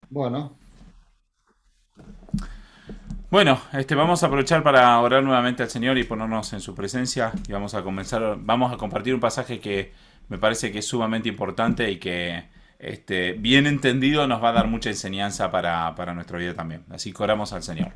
Bueno, Bueno, vamos a aprovechar para orar nuevamente al Señor y ponernos en su presencia y vamos a compartir un pasaje que me parece que es sumamente importante y que bien entendido nos va a dar mucha enseñanza para nuestra vida también. Así que oramos al Señor.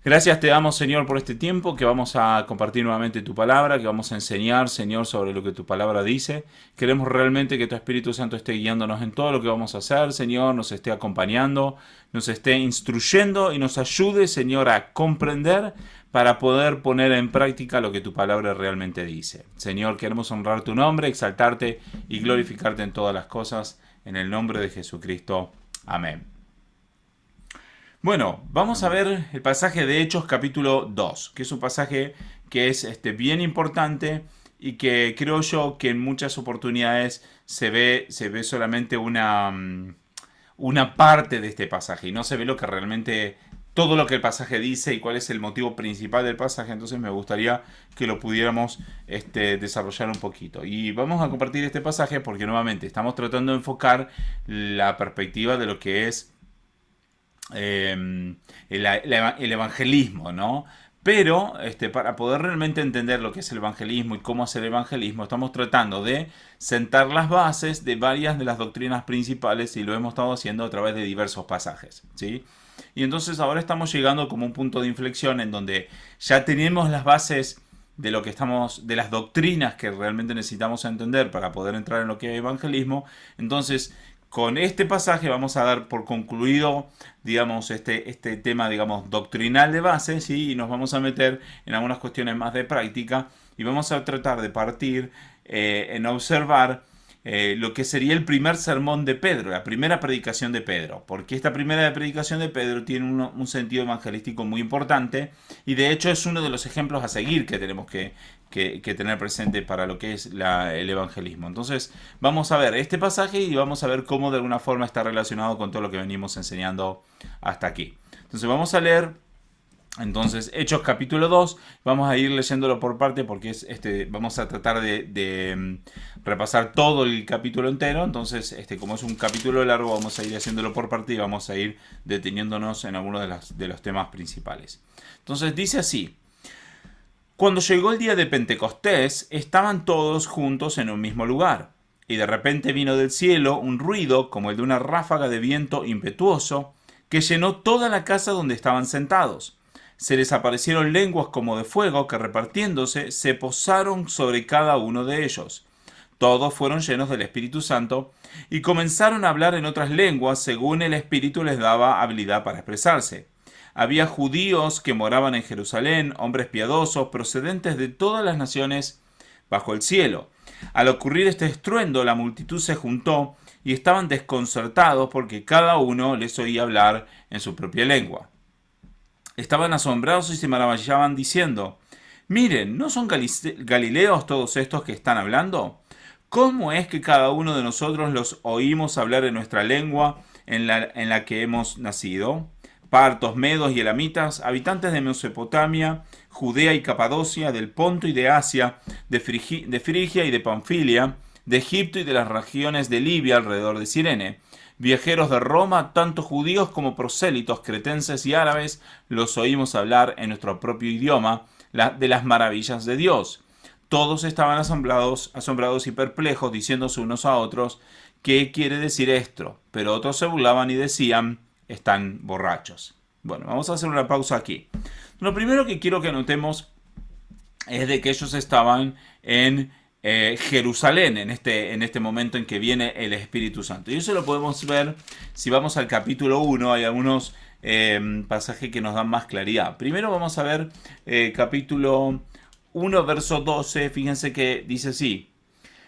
Gracias te damos, Señor, por este tiempo que vamos a compartir nuevamente tu palabra, que vamos a enseñar, Señor, sobre lo que tu palabra dice. Queremos realmente que tu Espíritu Santo esté guiándonos en todo lo que vamos a hacer, Señor, nos esté acompañando, nos esté instruyendo y nos ayude, Señor, a comprender para poder poner en práctica lo que tu palabra realmente dice. Señor, queremos honrar tu nombre, exaltarte y glorificarte en todas las cosas, en el nombre de Jesucristo. Amén. Bueno, vamos a amén. ver el pasaje de Hechos capítulo 2, que es un pasaje que es bien importante y que creo yo que en muchas oportunidades se ve solamente una parte de este pasaje y no se ve lo que realmente todo lo que el pasaje dice y cuál es el motivo principal del pasaje. Entonces me gustaría que lo pudiéramos desarrollar un poquito. Y vamos a compartir este pasaje porque nuevamente estamos tratando de enfocar la perspectiva de lo que es el evangelismo, ¿no? Pero para poder realmente entender lo que es el evangelismo y cómo hacer el evangelismo, estamos tratando de sentar las bases de varias de las doctrinas principales y lo hemos estado haciendo a través de diversos pasajes, ¿sí? Y entonces ahora estamos llegando como un punto de inflexión en donde ya tenemos las bases de lo que estamos, de las doctrinas que realmente necesitamos entender para poder entrar en lo que es evangelismo. Entonces, con este pasaje vamos a dar por concluido, digamos, este tema, digamos, doctrinal de base, ¿sí? Y nos vamos a meter en algunas cuestiones más de práctica y vamos a tratar de partir en observar lo que sería el primer sermón de Pedro, la primera predicación de Pedro, porque esta primera predicación de Pedro tiene un sentido evangelístico muy importante y de hecho es uno de los ejemplos a seguir que tenemos que tener presente para lo que es el evangelismo. Entonces vamos a ver este pasaje y vamos a ver cómo de alguna forma está relacionado con todo lo que venimos enseñando hasta aquí. Entonces vamos a leer entonces, Hechos capítulo 2, vamos a ir leyéndolo por parte porque vamos a tratar de repasar todo el capítulo entero. Entonces, como es un capítulo largo, vamos a ir haciéndolo por parte y vamos a ir deteniéndonos en algunos de los temas principales. Entonces, dice así: Cuando llegó el día de Pentecostés, estaban todos juntos en un mismo lugar. Y de repente vino del cielo un ruido como el de una ráfaga de viento impetuoso que llenó toda la casa donde estaban sentados. Se les aparecieron lenguas como de fuego que repartiéndose se posaron sobre cada uno de ellos. Todos fueron llenos del Espíritu Santo y comenzaron a hablar en otras lenguas según el Espíritu les daba habilidad para expresarse. Había judíos que moraban en Jerusalén, hombres piadosos procedentes de todas las naciones bajo el cielo. Al ocurrir este estruendo, la multitud se juntó y estaban desconcertados porque cada uno les oía hablar en su propia lengua. Estaban asombrados y se maravillaban diciendo: Miren, ¿no son galileos todos estos que están hablando? ¿Cómo es que cada uno de nosotros los oímos hablar en nuestra lengua en la que hemos nacido? Partos, medos y elamitas, habitantes de Mesopotamia, Judea y Capadocia, del Ponto y de Asia, de Frigia y de Panfilia, de Egipto y de las regiones de Libia alrededor de Cirene, viajeros de Roma, tanto judíos como prosélitos, cretenses y árabes, los oímos hablar en nuestro propio idioma de las maravillas de Dios. Todos estaban asombrados y perplejos, diciéndose unos a otros: ¿qué quiere decir esto? Pero otros se burlaban y decían: están borrachos. Bueno, vamos a hacer una pausa aquí. Lo primero que quiero que notemos es de que ellos estaban en Jerusalén en este momento en que viene el Espíritu Santo. Y eso lo podemos ver si vamos al capítulo 1, hay algunos pasajes que nos dan más claridad. Primero vamos a ver capítulo 1, verso 12, fíjense que dice así: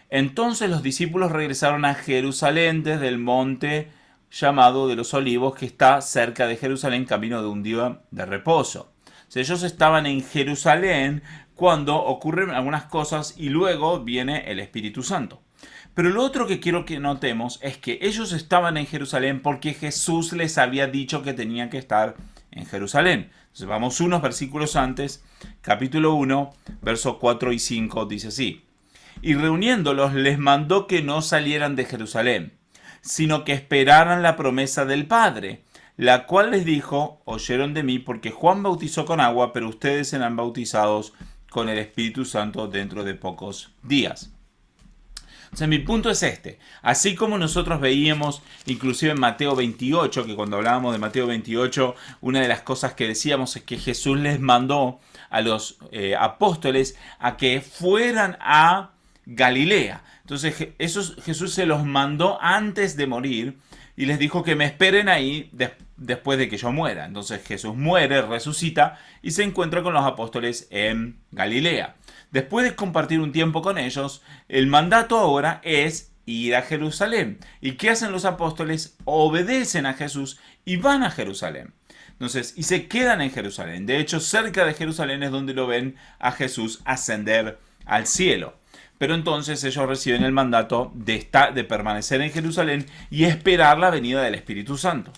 Entonces los discípulos regresaron a Jerusalén desde el monte llamado de los Olivos, que está cerca de Jerusalén, camino de un día de reposo. O sea, ellos estaban en Jerusalén cuando ocurren algunas cosas y luego viene el Espíritu Santo. Pero lo otro que quiero que notemos es que ellos estaban en Jerusalén porque Jesús les había dicho que tenían que estar en Jerusalén. Entonces vamos unos versículos antes, capítulo 1, versos 4 y 5, dice así: Y reuniéndolos les mandó que no salieran de Jerusalén, sino que esperaran la promesa del Padre, la cual les dijo: oyeron de mí, porque Juan bautizó con agua, pero ustedes serán bautizados con el Espíritu Santo dentro de pocos días. O sea, mi punto es este. Así como nosotros veíamos, inclusive en Mateo 28, que cuando hablábamos de Mateo 28, una de las cosas que decíamos es que Jesús les mandó a los apóstoles a que fueran a Galilea. Entonces Jesús se los mandó antes de morir y les dijo que me esperen ahí después de que yo muera. Entonces Jesús muere, resucita y se encuentra con los apóstoles en Galilea. Después de compartir un tiempo con ellos, el mandato ahora es ir a Jerusalén. ¿Y qué hacen los apóstoles? Obedecen a Jesús y van a Jerusalén. Entonces, y se quedan en Jerusalén. De hecho, cerca de Jerusalén es donde lo ven a Jesús ascender al cielo. Pero entonces ellos reciben el mandato de permanecer en Jerusalén y esperar la venida del Espíritu Santo.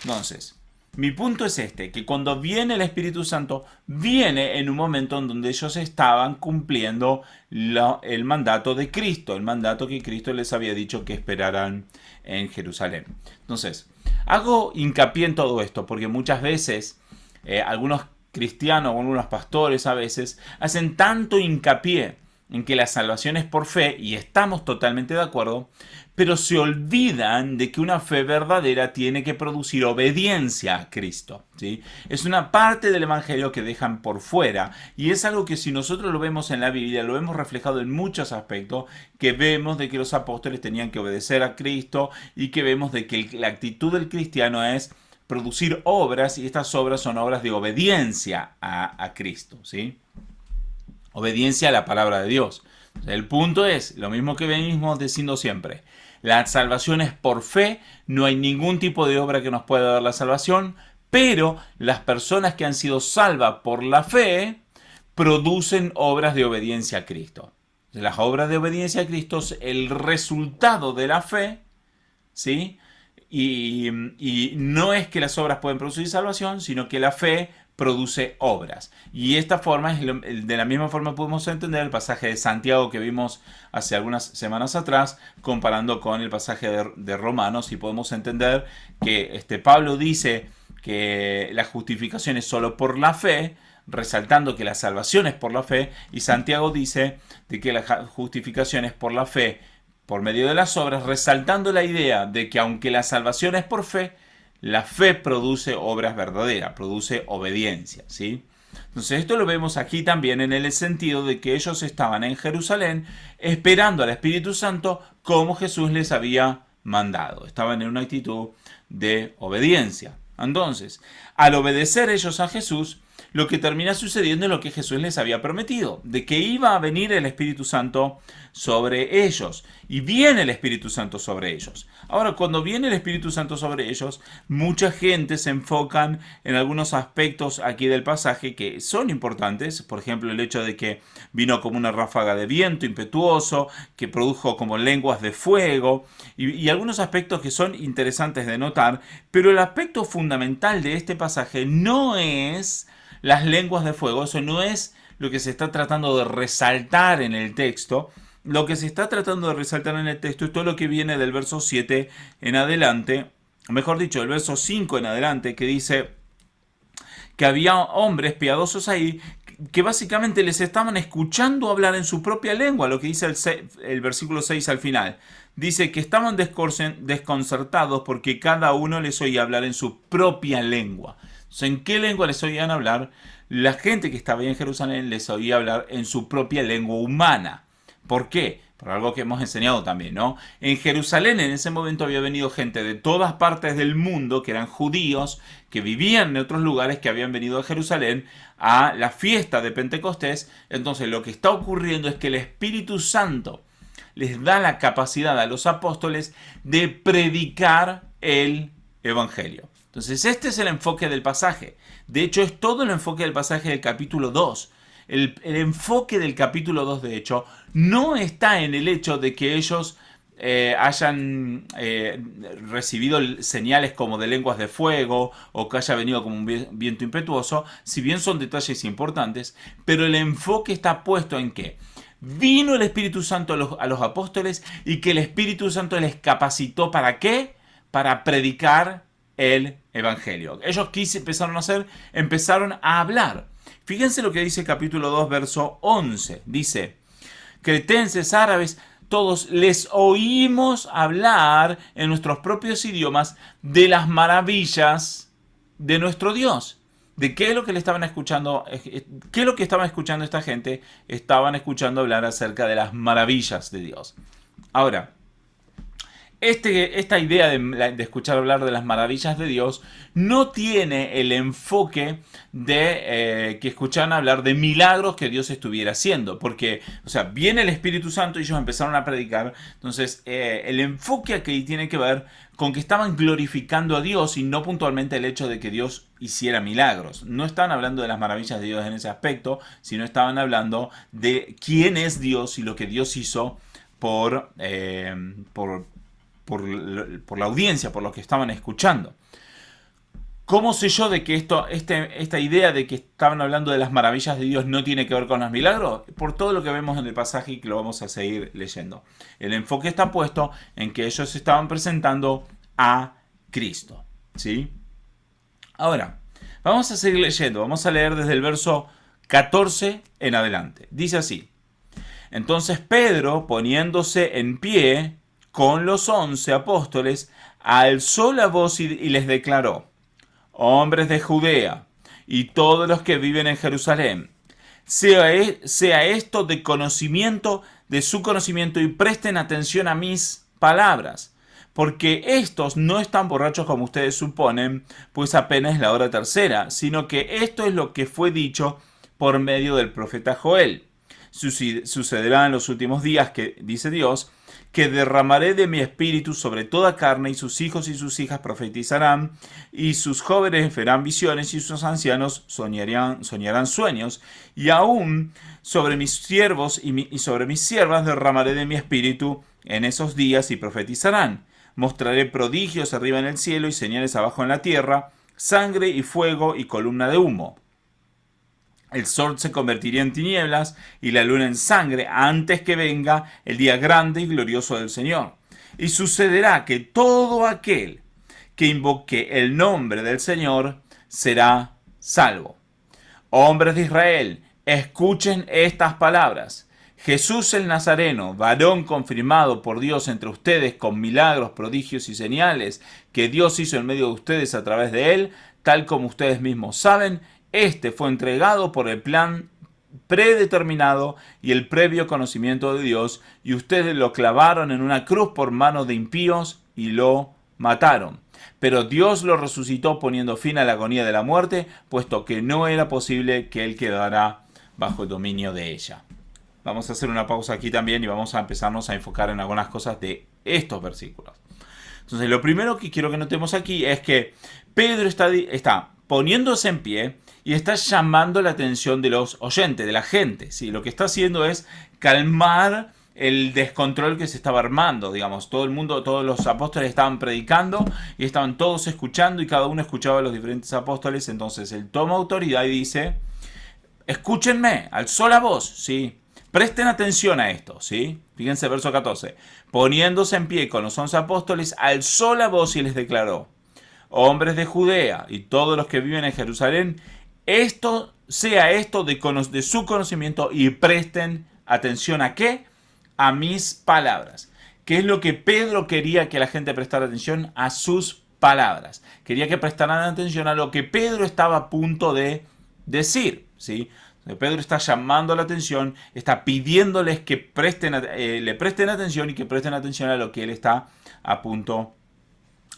Entonces, mi punto es este, que cuando viene el Espíritu Santo, viene en un momento en donde ellos estaban cumpliendo el mandato de Cristo, el mandato que Cristo les había dicho que esperaran en Jerusalén. Entonces, hago hincapié en todo esto porque muchas veces algunos cristianos o algunos pastores a veces hacen tanto hincapié en que la salvación es por fe, y estamos totalmente de acuerdo, pero se olvidan de que una fe verdadera tiene que producir obediencia a Cristo, ¿sí? Es una parte del Evangelio que dejan por fuera, y es algo que si nosotros lo vemos en la Biblia, lo hemos reflejado en muchos aspectos, que vemos de que los apóstoles tenían que obedecer a Cristo, y que vemos de que la actitud del cristiano es producir obras, y estas obras son obras de obediencia a Cristo, ¿sí? Obediencia a la palabra de Dios. El punto es lo mismo que venimos diciendo siempre. La salvación es por fe, no hay ningún tipo de obra que nos pueda dar la salvación, pero las personas que han sido salvas por la fe producen obras de obediencia a Cristo. Las obras de obediencia a Cristo es el resultado de la fe, ¿sí? Y no es que las obras pueden producir salvación, sino que la fe produce obras. Y esta forma es de la misma forma podemos entender el pasaje de Santiago que vimos hace algunas semanas atrás, comparando con el pasaje de Romanos, y podemos entender que Pablo dice que la justificación es solo por la fe, resaltando que la salvación es por la fe, y Santiago dice de que la justificación es por la fe por medio de las obras, resaltando la idea de que aunque la salvación es por fe, la fe produce obras verdaderas, produce obediencia, ¿sí? Entonces esto lo vemos aquí también en el sentido de que ellos estaban en Jerusalén esperando al Espíritu Santo como Jesús les había mandado. Estaban en una actitud de obediencia. Entonces, al obedecer ellos a Jesús, lo que termina sucediendo es lo que Jesús les había prometido, de que iba a venir el Espíritu Santo sobre ellos. Y viene el Espíritu Santo sobre ellos. Ahora, cuando viene el Espíritu Santo sobre ellos, mucha gente se enfocan en algunos aspectos aquí del pasaje que son importantes. Por ejemplo, el hecho de que vino como una ráfaga de viento impetuoso, que produjo como lenguas de fuego, y algunos aspectos que son interesantes de notar. Pero el aspecto fundamental de este pasaje no es las lenguas de fuego, eso no es lo que se está tratando de resaltar en el texto. Lo que se está tratando de resaltar en el texto es todo lo que viene del verso 7 en adelante, mejor dicho, del verso 5 en adelante, que dice que había hombres piadosos ahí que básicamente les estaban escuchando hablar en su propia lengua, lo que dice el versículo 6 al final. Dice que estaban desconcertados porque cada uno les oía hablar en su propia lengua. ¿En qué lengua les oían hablar? La gente que estaba ahí en Jerusalén les oía hablar en su propia lengua humana. ¿Por qué? Por algo que hemos enseñado también, ¿no? En Jerusalén en ese momento había venido gente de todas partes del mundo, que eran judíos, que vivían en otros lugares, que habían venido a Jerusalén a la fiesta de Pentecostés. Entonces lo que está ocurriendo es que el Espíritu Santo les da la capacidad a los apóstoles de predicar el Evangelio. Entonces este es el enfoque del pasaje. De hecho es todo el enfoque del pasaje del capítulo 2. El enfoque del capítulo 2 de hecho no está en el hecho de que ellos hayan recibido señales como de lenguas de fuego o que haya venido como un viento impetuoso, si bien son detalles importantes, pero el enfoque está puesto en que vino el Espíritu Santo a los apóstoles y que el Espíritu Santo les capacitó ¿para qué? Para predicar el Evangelio. Ellos, ¿qué empezaron a hacer? Empezaron a hablar. Fíjense lo que dice capítulo 2, verso 11. Dice, cretenses, árabes, todos les oímos hablar en nuestros propios idiomas de las maravillas de nuestro Dios. ¿De qué es lo que le estaban escuchando? ¿Qué es lo que estaban escuchando esta gente? Estaban escuchando hablar acerca de las maravillas de Dios. Ahora, esta idea de escuchar hablar de las maravillas de Dios no tiene el enfoque de que escucharan hablar de milagros que Dios estuviera haciendo. Porque, o sea, viene el Espíritu Santo y ellos empezaron a predicar. Entonces, el enfoque aquí tiene que ver con que estaban glorificando a Dios y no puntualmente el hecho de que Dios hiciera milagros. No estaban hablando de las maravillas de Dios en ese aspecto, sino estaban hablando de quién es Dios y lo que Dios hizo por la audiencia, por lo que estaban escuchando. ¿Cómo sé yo de que esta idea de que estaban hablando de las maravillas de Dios no tiene que ver con los milagros? Por todo lo que vemos en el pasaje y que lo vamos a seguir leyendo. El enfoque está puesto en que ellos estaban presentando a Cristo, ¿sí? Ahora, vamos a seguir leyendo. Vamos a leer desde el verso 14 en adelante. Dice así: entonces Pedro, poniéndose en pie con los 11 apóstoles, alzó la voz y les declaró: hombres de Judea y todos los que viven en Jerusalén, sea esto de su conocimiento y presten atención a mis palabras, porque estos no están borrachos como ustedes suponen, pues apenas es la hora tercera, sino que esto es lo que fue dicho por medio del profeta Joel. Sucederá en los últimos días, que dice Dios, que derramaré de mi espíritu sobre toda carne, y sus hijos y sus hijas profetizarán, y sus jóvenes verán visiones, y sus ancianos soñarán sueños, y aún sobre mis siervos y sobre mis siervas derramaré de mi espíritu en esos días, y profetizarán. Mostraré prodigios arriba en el cielo y señales abajo en la tierra, sangre y fuego y columna de humo. El sol se convertiría en tinieblas y la luna en sangre antes que venga el día grande y glorioso del Señor. Y sucederá que todo aquel que invoque el nombre del Señor será salvo. Hombres de Israel, escuchen estas palabras. Jesús el Nazareno, varón confirmado por Dios entre ustedes con milagros, prodigios y señales que Dios hizo en medio de ustedes a través de él, tal como ustedes mismos saben, este fue entregado por el plan predeterminado y el previo conocimiento de Dios, y ustedes lo clavaron en una cruz por mano de impíos y lo mataron. Pero Dios lo resucitó poniendo fin a la agonía de la muerte, puesto que no era posible que él quedara bajo el dominio de ella. Vamos a hacer una pausa aquí también y vamos a empezarnos a enfocar en algunas cosas de estos versículos. Entonces, lo primero que quiero que notemos aquí es que Pedro está poniéndose en pie y está llamando la atención de los oyentes, de la gente. ¿Sí? Lo que está haciendo es calmar el descontrol que se estaba armando. Digamos, todo el mundo, todos los apóstoles estaban predicando y estaban todos escuchando y cada uno escuchaba a los diferentes apóstoles. Entonces él toma autoridad y dice: escúchenme, alzó la voz, ¿sí? Presten atención a esto, ¿sí? Fíjense, verso 14. Poniéndose en pie con los 11 apóstoles, alzó la voz y les declaró: hombres de Judea y todos los que viven en Jerusalén, sea esto de su conocimiento y presten atención ¿a qué? A mis palabras. ¿Qué es lo que Pedro quería que la gente prestara atención? A sus palabras. Quería que prestaran atención a lo que Pedro estaba a punto de decir, ¿sí? Pedro está llamando la atención, está pidiéndoles que le presten atención y que presten atención a lo que él está a punto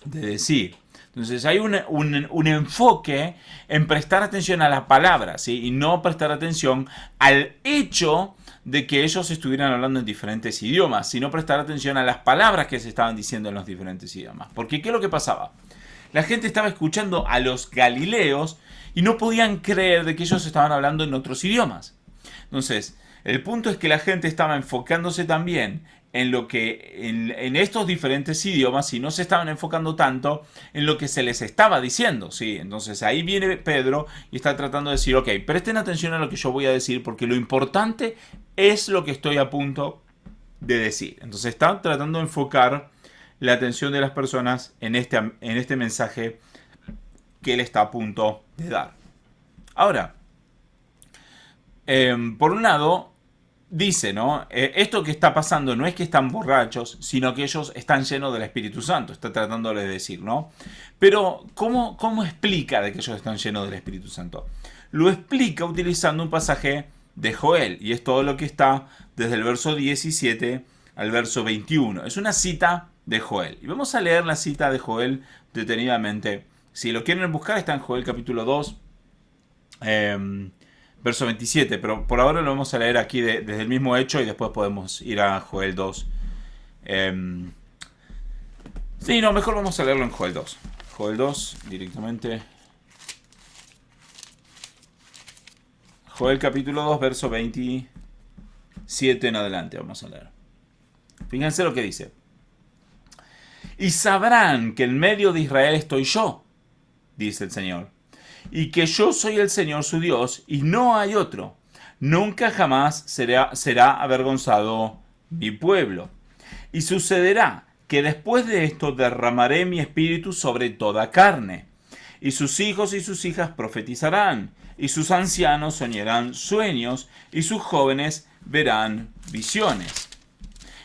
de decir. Entonces hay un enfoque en prestar atención a las palabras, ¿sí? Y no prestar atención al hecho de que ellos estuvieran hablando en diferentes idiomas, sino prestar atención a las palabras que se estaban diciendo en los diferentes idiomas. Porque ¿qué es lo que pasaba? La gente estaba escuchando a los galileos y no podían creer de que ellos estaban hablando en otros idiomas. Entonces, el punto es que la gente estaba enfocándose también en lo que en estos diferentes idiomas y no se estaban enfocando tanto en lo que se les estaba diciendo, ¿sí? Entonces ahí viene Pedro y está tratando de decir, ok, presten atención a lo que yo voy a decir porque lo importante es lo que estoy a punto de decir. Entonces está tratando de enfocar la atención de las personas en este mensaje que él está a punto de dar. Ahora, por un lado, dice, ¿no? Esto que está pasando no es que están borrachos, sino que ellos están llenos del Espíritu Santo. Está tratando de decir, ¿no? Pero, ¿cómo explica de que ellos están llenos del Espíritu Santo? Lo explica utilizando un pasaje de Joel. Y es todo lo que está desde el verso 17 al verso 21. Es una cita de Joel. Y vamos a leer la cita de Joel detenidamente. Si lo quieren buscar, está en Joel capítulo 2. Verso 27, pero por ahora lo vamos a leer aquí desde el mismo hecho y después podemos ir a Joel 2. Sí, no, mejor vamos a leerlo en Joel 2. Joel 2 directamente. Joel capítulo 2, verso 27 en adelante, vamos a leer. Fíjense lo que dice. Y sabrán que en medio de Israel estoy yo, dice el Señor, y que yo soy el Señor su Dios, y no hay otro. Nunca jamás será avergonzado mi pueblo. Y sucederá que después de esto derramaré mi espíritu sobre toda carne, y sus hijos y sus hijas profetizarán, y sus ancianos soñarán sueños, y sus jóvenes verán visiones.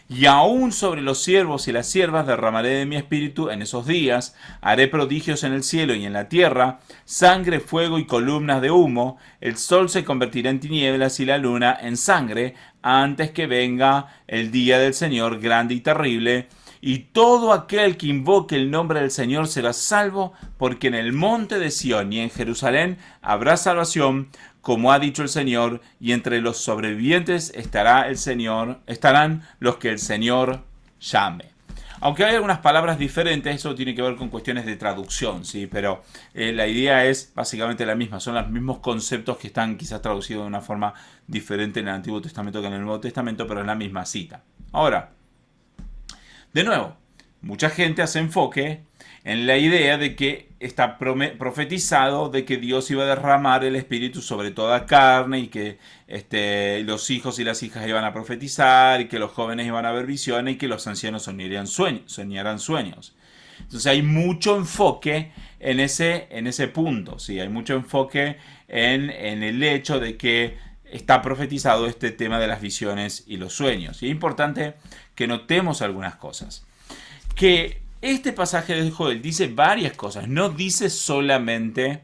Y aún sobre los siervos y las siervas derramaré de mi espíritu en esos días, haré prodigios en el cielo y en la tierra, sangre, fuego y columnas de humo, el sol se convertirá en tinieblas y la luna en sangre, antes que venga el día del Señor grande y terrible, y todo aquel que invoque el nombre del Señor será salvo, porque en el monte de Sión y en Jerusalén habrá salvación, como ha dicho el Señor, y entre los sobrevivientes estarán los que el Señor llame. Aunque hay algunas palabras diferentes, eso tiene que ver con cuestiones de traducción, ¿sí? Pero la idea es básicamente la misma, son los mismos conceptos que están quizás traducidos de una forma diferente en el Antiguo Testamento que en el Nuevo Testamento, pero es la misma cita. Ahora, de nuevo, mucha gente hace enfoque en la idea de que está profetizado de que Dios iba a derramar el Espíritu sobre toda carne y que los hijos y las hijas iban a profetizar y que los jóvenes iban a ver visiones y que los ancianos soñarán sueños. Entonces hay mucho enfoque en ese punto, ¿sí? Hay mucho enfoque en el hecho de que está profetizado este tema de las visiones y los sueños. Y es importante que notemos algunas cosas. Que este pasaje de Joel dice varias cosas. No dice solamente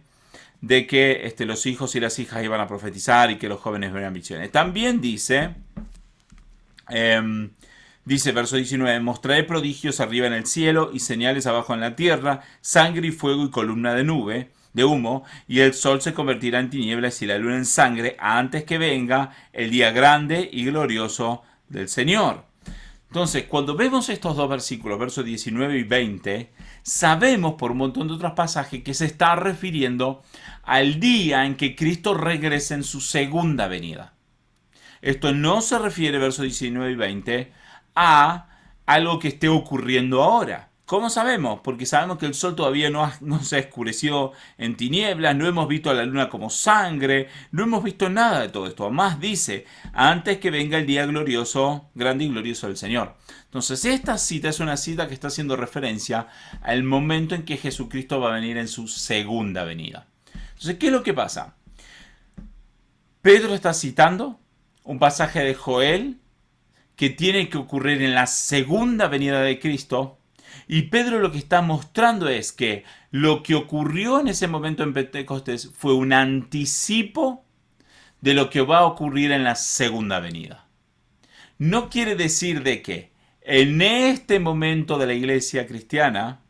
de que los hijos y las hijas iban a profetizar y que los jóvenes verán visiones. También dice, verso 19, mostraré prodigios arriba en el cielo y señales abajo en la tierra, sangre y fuego y columna de humo, y el sol se convertirá en tinieblas y la luna en sangre antes que venga el día grande y glorioso del Señor. Entonces, cuando vemos estos dos versículos, versos 19 y 20, sabemos por un montón de otros pasajes que se está refiriendo al día en que Cristo regrese en su segunda venida. Esto no se refiere, versos 19 y 20, a algo que esté ocurriendo ahora. ¿Cómo sabemos? Porque sabemos que el sol todavía no se ha oscurecido en tinieblas, no hemos visto a la luna como sangre, no hemos visto nada de todo esto. Además dice, antes que venga el día glorioso, grande y glorioso del Señor. Entonces esta cita es una cita que está haciendo referencia al momento en que Jesucristo va a venir en su segunda venida. Entonces, ¿qué es lo que pasa? Pedro está citando un pasaje de Joel que tiene que ocurrir en la segunda venida de Cristo. Y Pedro lo que está mostrando es que lo que ocurrió en ese momento en Pentecostés fue un anticipo de lo que va a ocurrir en la segunda venida. No quiere decir de que en este momento de la iglesia cristiana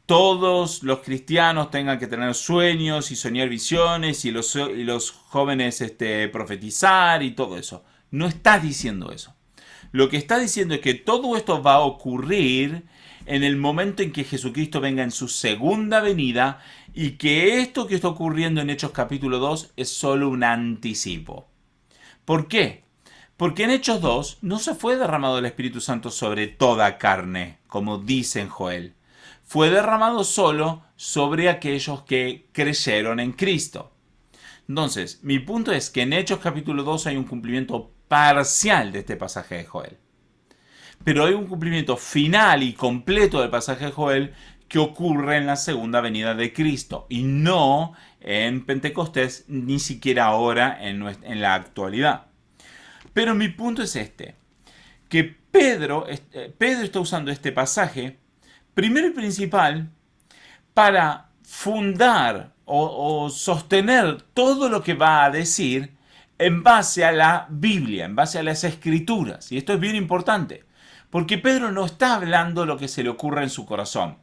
todos los cristianos tengan que tener sueños y soñar visiones y los jóvenes profetizar y todo eso. No está diciendo eso. Lo que está diciendo es que todo esto va a ocurrir en el momento en que Jesucristo venga en su segunda venida y que esto que está ocurriendo en Hechos capítulo 2 es solo un anticipo. ¿Por qué? Porque en Hechos 2 no se fue derramado el Espíritu Santo sobre toda carne, como dice en Joel. Fue derramado solo sobre aquellos que creyeron en Cristo. Entonces, mi punto es que en Hechos capítulo 2 hay un cumplimiento parcial de este pasaje de Joel. Pero hay un cumplimiento final y completo del pasaje de Joel que ocurre en la segunda venida de Cristo y no en Pentecostés, ni siquiera ahora en la actualidad. Pero mi punto es este, que Pedro está usando este pasaje, primero y principal, para fundar o sostener todo lo que va a decir en base a la Biblia, en base a las Escrituras. Y esto es bien importante, porque Pedro no está hablando lo que se le ocurre en su corazón.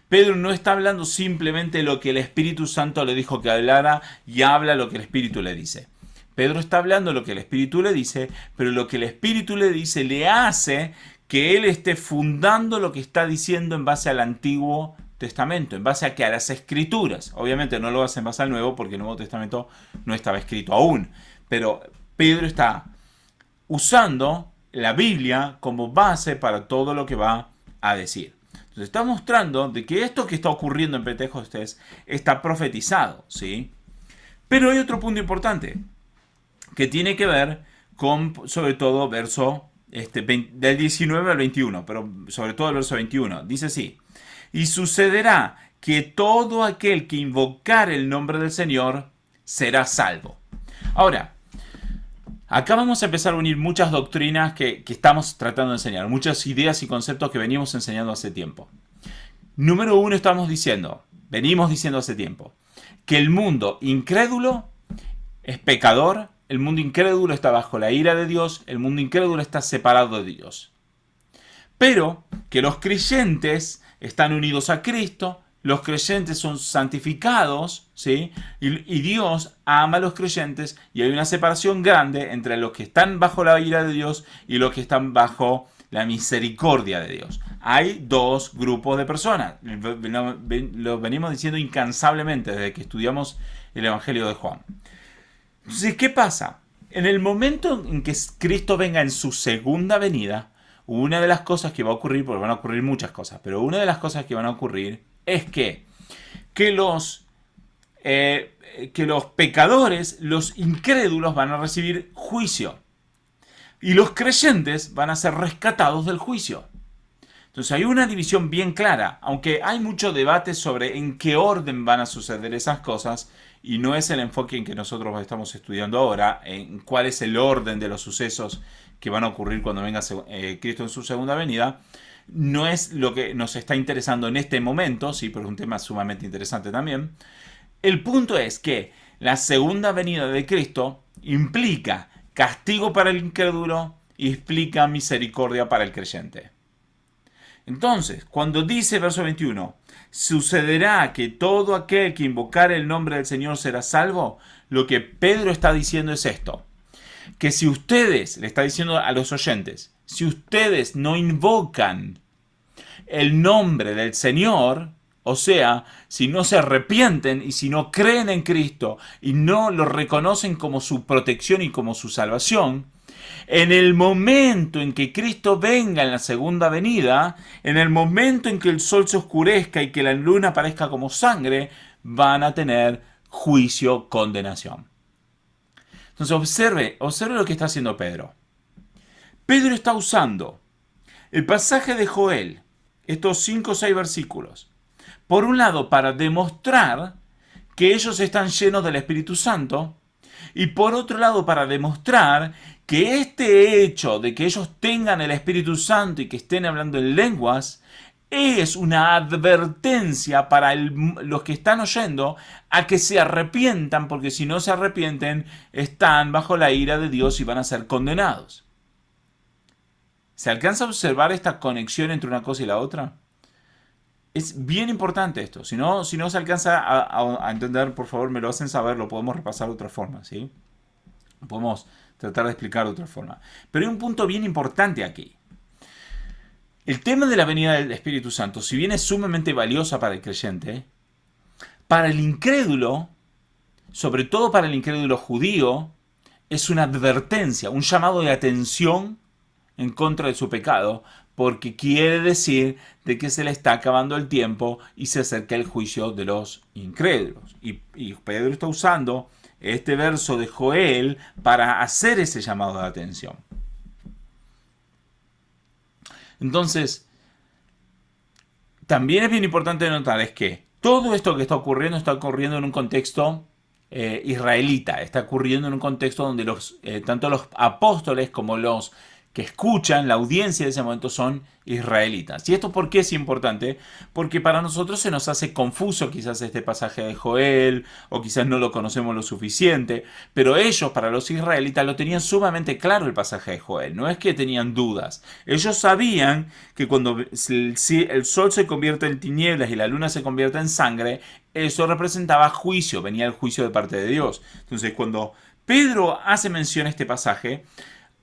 Pedro no está hablando simplemente lo que el Espíritu Santo le dijo que hablara y habla lo que el Espíritu le dice. Pedro está hablando lo que el Espíritu le dice, pero lo que el Espíritu le dice le hace que él esté fundando lo que está diciendo en base al Antiguo Testamento, en base a las Escrituras. Obviamente no lo hace en base al Nuevo porque el Nuevo Testamento no estaba escrito aún, pero Pedro está usando la Biblia como base para todo lo que va a decir. Entonces está mostrando de que esto que está ocurriendo en Pentecostés está profetizado, ¿sí? Pero hay otro punto importante que tiene que ver con, sobre todo, del 19 al 21, pero sobre todo el verso 21. Dice así: y sucederá que todo aquel que invocare el nombre del Señor será salvo. Ahora, acá vamos a empezar a unir muchas doctrinas que estamos tratando de enseñar, muchas ideas y conceptos que venimos enseñando hace tiempo. Número uno, venimos diciendo hace tiempo, que el mundo incrédulo es pecador, el mundo incrédulo está bajo la ira de Dios, el mundo incrédulo está separado de Dios. Pero que los creyentes están unidos a Cristo, los creyentes son santificados, ¿sí? Y Dios ama a los creyentes y hay una separación grande entre los que están bajo la ira de Dios y los que están bajo la misericordia de Dios. Hay dos grupos de personas. Lo venimos diciendo incansablemente desde que estudiamos el Evangelio de Juan. Entonces, ¿qué pasa? En el momento en que Cristo venga en su segunda venida, una de las cosas que va a ocurrir, porque van a ocurrir muchas cosas, pero una de las cosas que van a ocurrir es que los pecadores, los incrédulos van a recibir juicio y los creyentes van a ser rescatados del juicio. Entonces hay una división bien clara, aunque hay mucho debate sobre en qué orden van a suceder esas cosas, y no es el enfoque en que nosotros estamos estudiando ahora, en cuál es el orden de los sucesos que van a ocurrir cuando venga Cristo en su segunda venida. No es lo que nos está interesando en este momento, sí, pero es un tema sumamente interesante también. El punto es que la segunda venida de Cristo implica castigo para el incrédulo y implica misericordia para el creyente. Entonces, cuando dice verso 21, sucederá que todo aquel que invocare el nombre del Señor será salvo, lo que Pedro está diciendo es esto: que si ustedes, le está diciendo a los oyentes, si ustedes no invocan el nombre del Señor, o sea, si no se arrepienten y si no creen en Cristo y no lo reconocen como su protección y como su salvación, en el momento en que Cristo venga en la segunda venida, en el momento en que el sol se oscurezca y que la luna aparezca como sangre, van a tener juicio, condenación. Entonces observe lo que está haciendo Pedro. Pedro está usando el pasaje de Joel, estos 5 o 6 versículos, por un lado para demostrar que ellos están llenos del Espíritu Santo, y por otro lado para demostrar que este hecho de que ellos tengan el Espíritu Santo y que estén hablando en lenguas es una advertencia para los que están oyendo a que se arrepientan, porque si no se arrepienten están bajo la ira de Dios y van a ser condenados. ¿Se alcanza a observar esta conexión entre una cosa y la otra? Es bien importante esto. Si no se alcanza a entender, por favor me lo hacen saber, lo podemos repasar de otra forma, ¿sí? Podemos tratar de explicar de otra forma. Pero hay un punto bien importante aquí. El tema de la venida del Espíritu Santo, si bien es sumamente valiosa para el creyente, para el incrédulo, sobre todo para el incrédulo judío, es una advertencia, un llamado de atención en contra de su pecado, porque quiere decir de que se le está acabando el tiempo y se acerca el juicio de los incrédulos. Y Pedro está usando este verso de Joel para hacer ese llamado de atención. Entonces, también es bien importante notar es que todo esto que está ocurriendo en un contexto israelita, está ocurriendo en un contexto donde tanto los apóstoles como los que escuchan, la audiencia de ese momento son israelitas. ¿Y esto por qué es importante? Porque para nosotros se nos hace confuso quizás este pasaje de Joel, o quizás no lo conocemos lo suficiente, pero ellos, para los israelitas, lo tenían sumamente claro el pasaje de Joel, no es que tenían dudas. Ellos sabían que cuando el sol se convierte en tinieblas y la luna se convierte en sangre, eso representaba juicio, venía el juicio de parte de Dios. Entonces, cuando Pedro hace mención a este pasaje,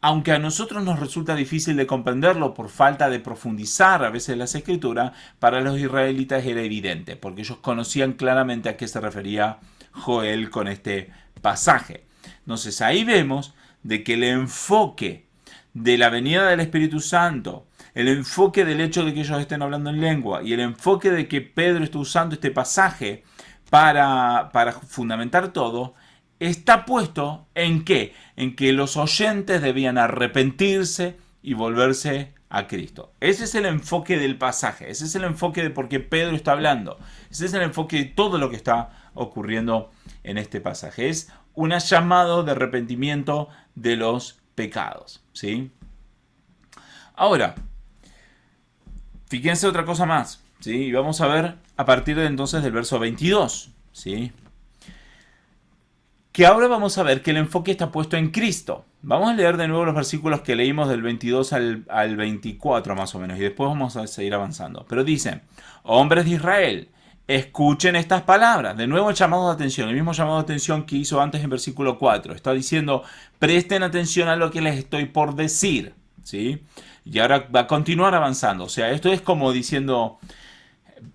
aunque a nosotros nos resulta difícil de comprenderlo por falta de profundizar a veces las escrituras, para los israelitas era evidente, porque ellos conocían claramente a qué se refería Joel con este pasaje. Entonces ahí vemos de que el enfoque de la venida del Espíritu Santo, el enfoque del hecho de que ellos estén hablando en lengua y el enfoque de que Pedro está usando este pasaje para fundamentar todo, está puesto en ¿qué? En que los oyentes debían arrepentirse y volverse a Cristo. Ese es el enfoque del pasaje, ese es el enfoque de por qué Pedro está hablando, ese es el enfoque de todo lo que está ocurriendo en este pasaje. Es un llamado de arrepentimiento de los pecados, ¿sí? Ahora, fíjense otra cosa más, ¿sí? Y vamos a ver a partir de entonces del verso 22, ¿sí? Que ahora vamos a ver que el enfoque está puesto en Cristo. Vamos a leer de nuevo los versículos que leímos del 22 al 24 más o menos, y después vamos a seguir avanzando. Pero dice: hombres de Israel, escuchen estas palabras. De nuevo el llamado de atención, el mismo llamado de atención que hizo antes en versículo 4. Está diciendo: presten atención a lo que les estoy por decir, ¿sí? Y ahora va a continuar avanzando. O sea, esto es como diciendo: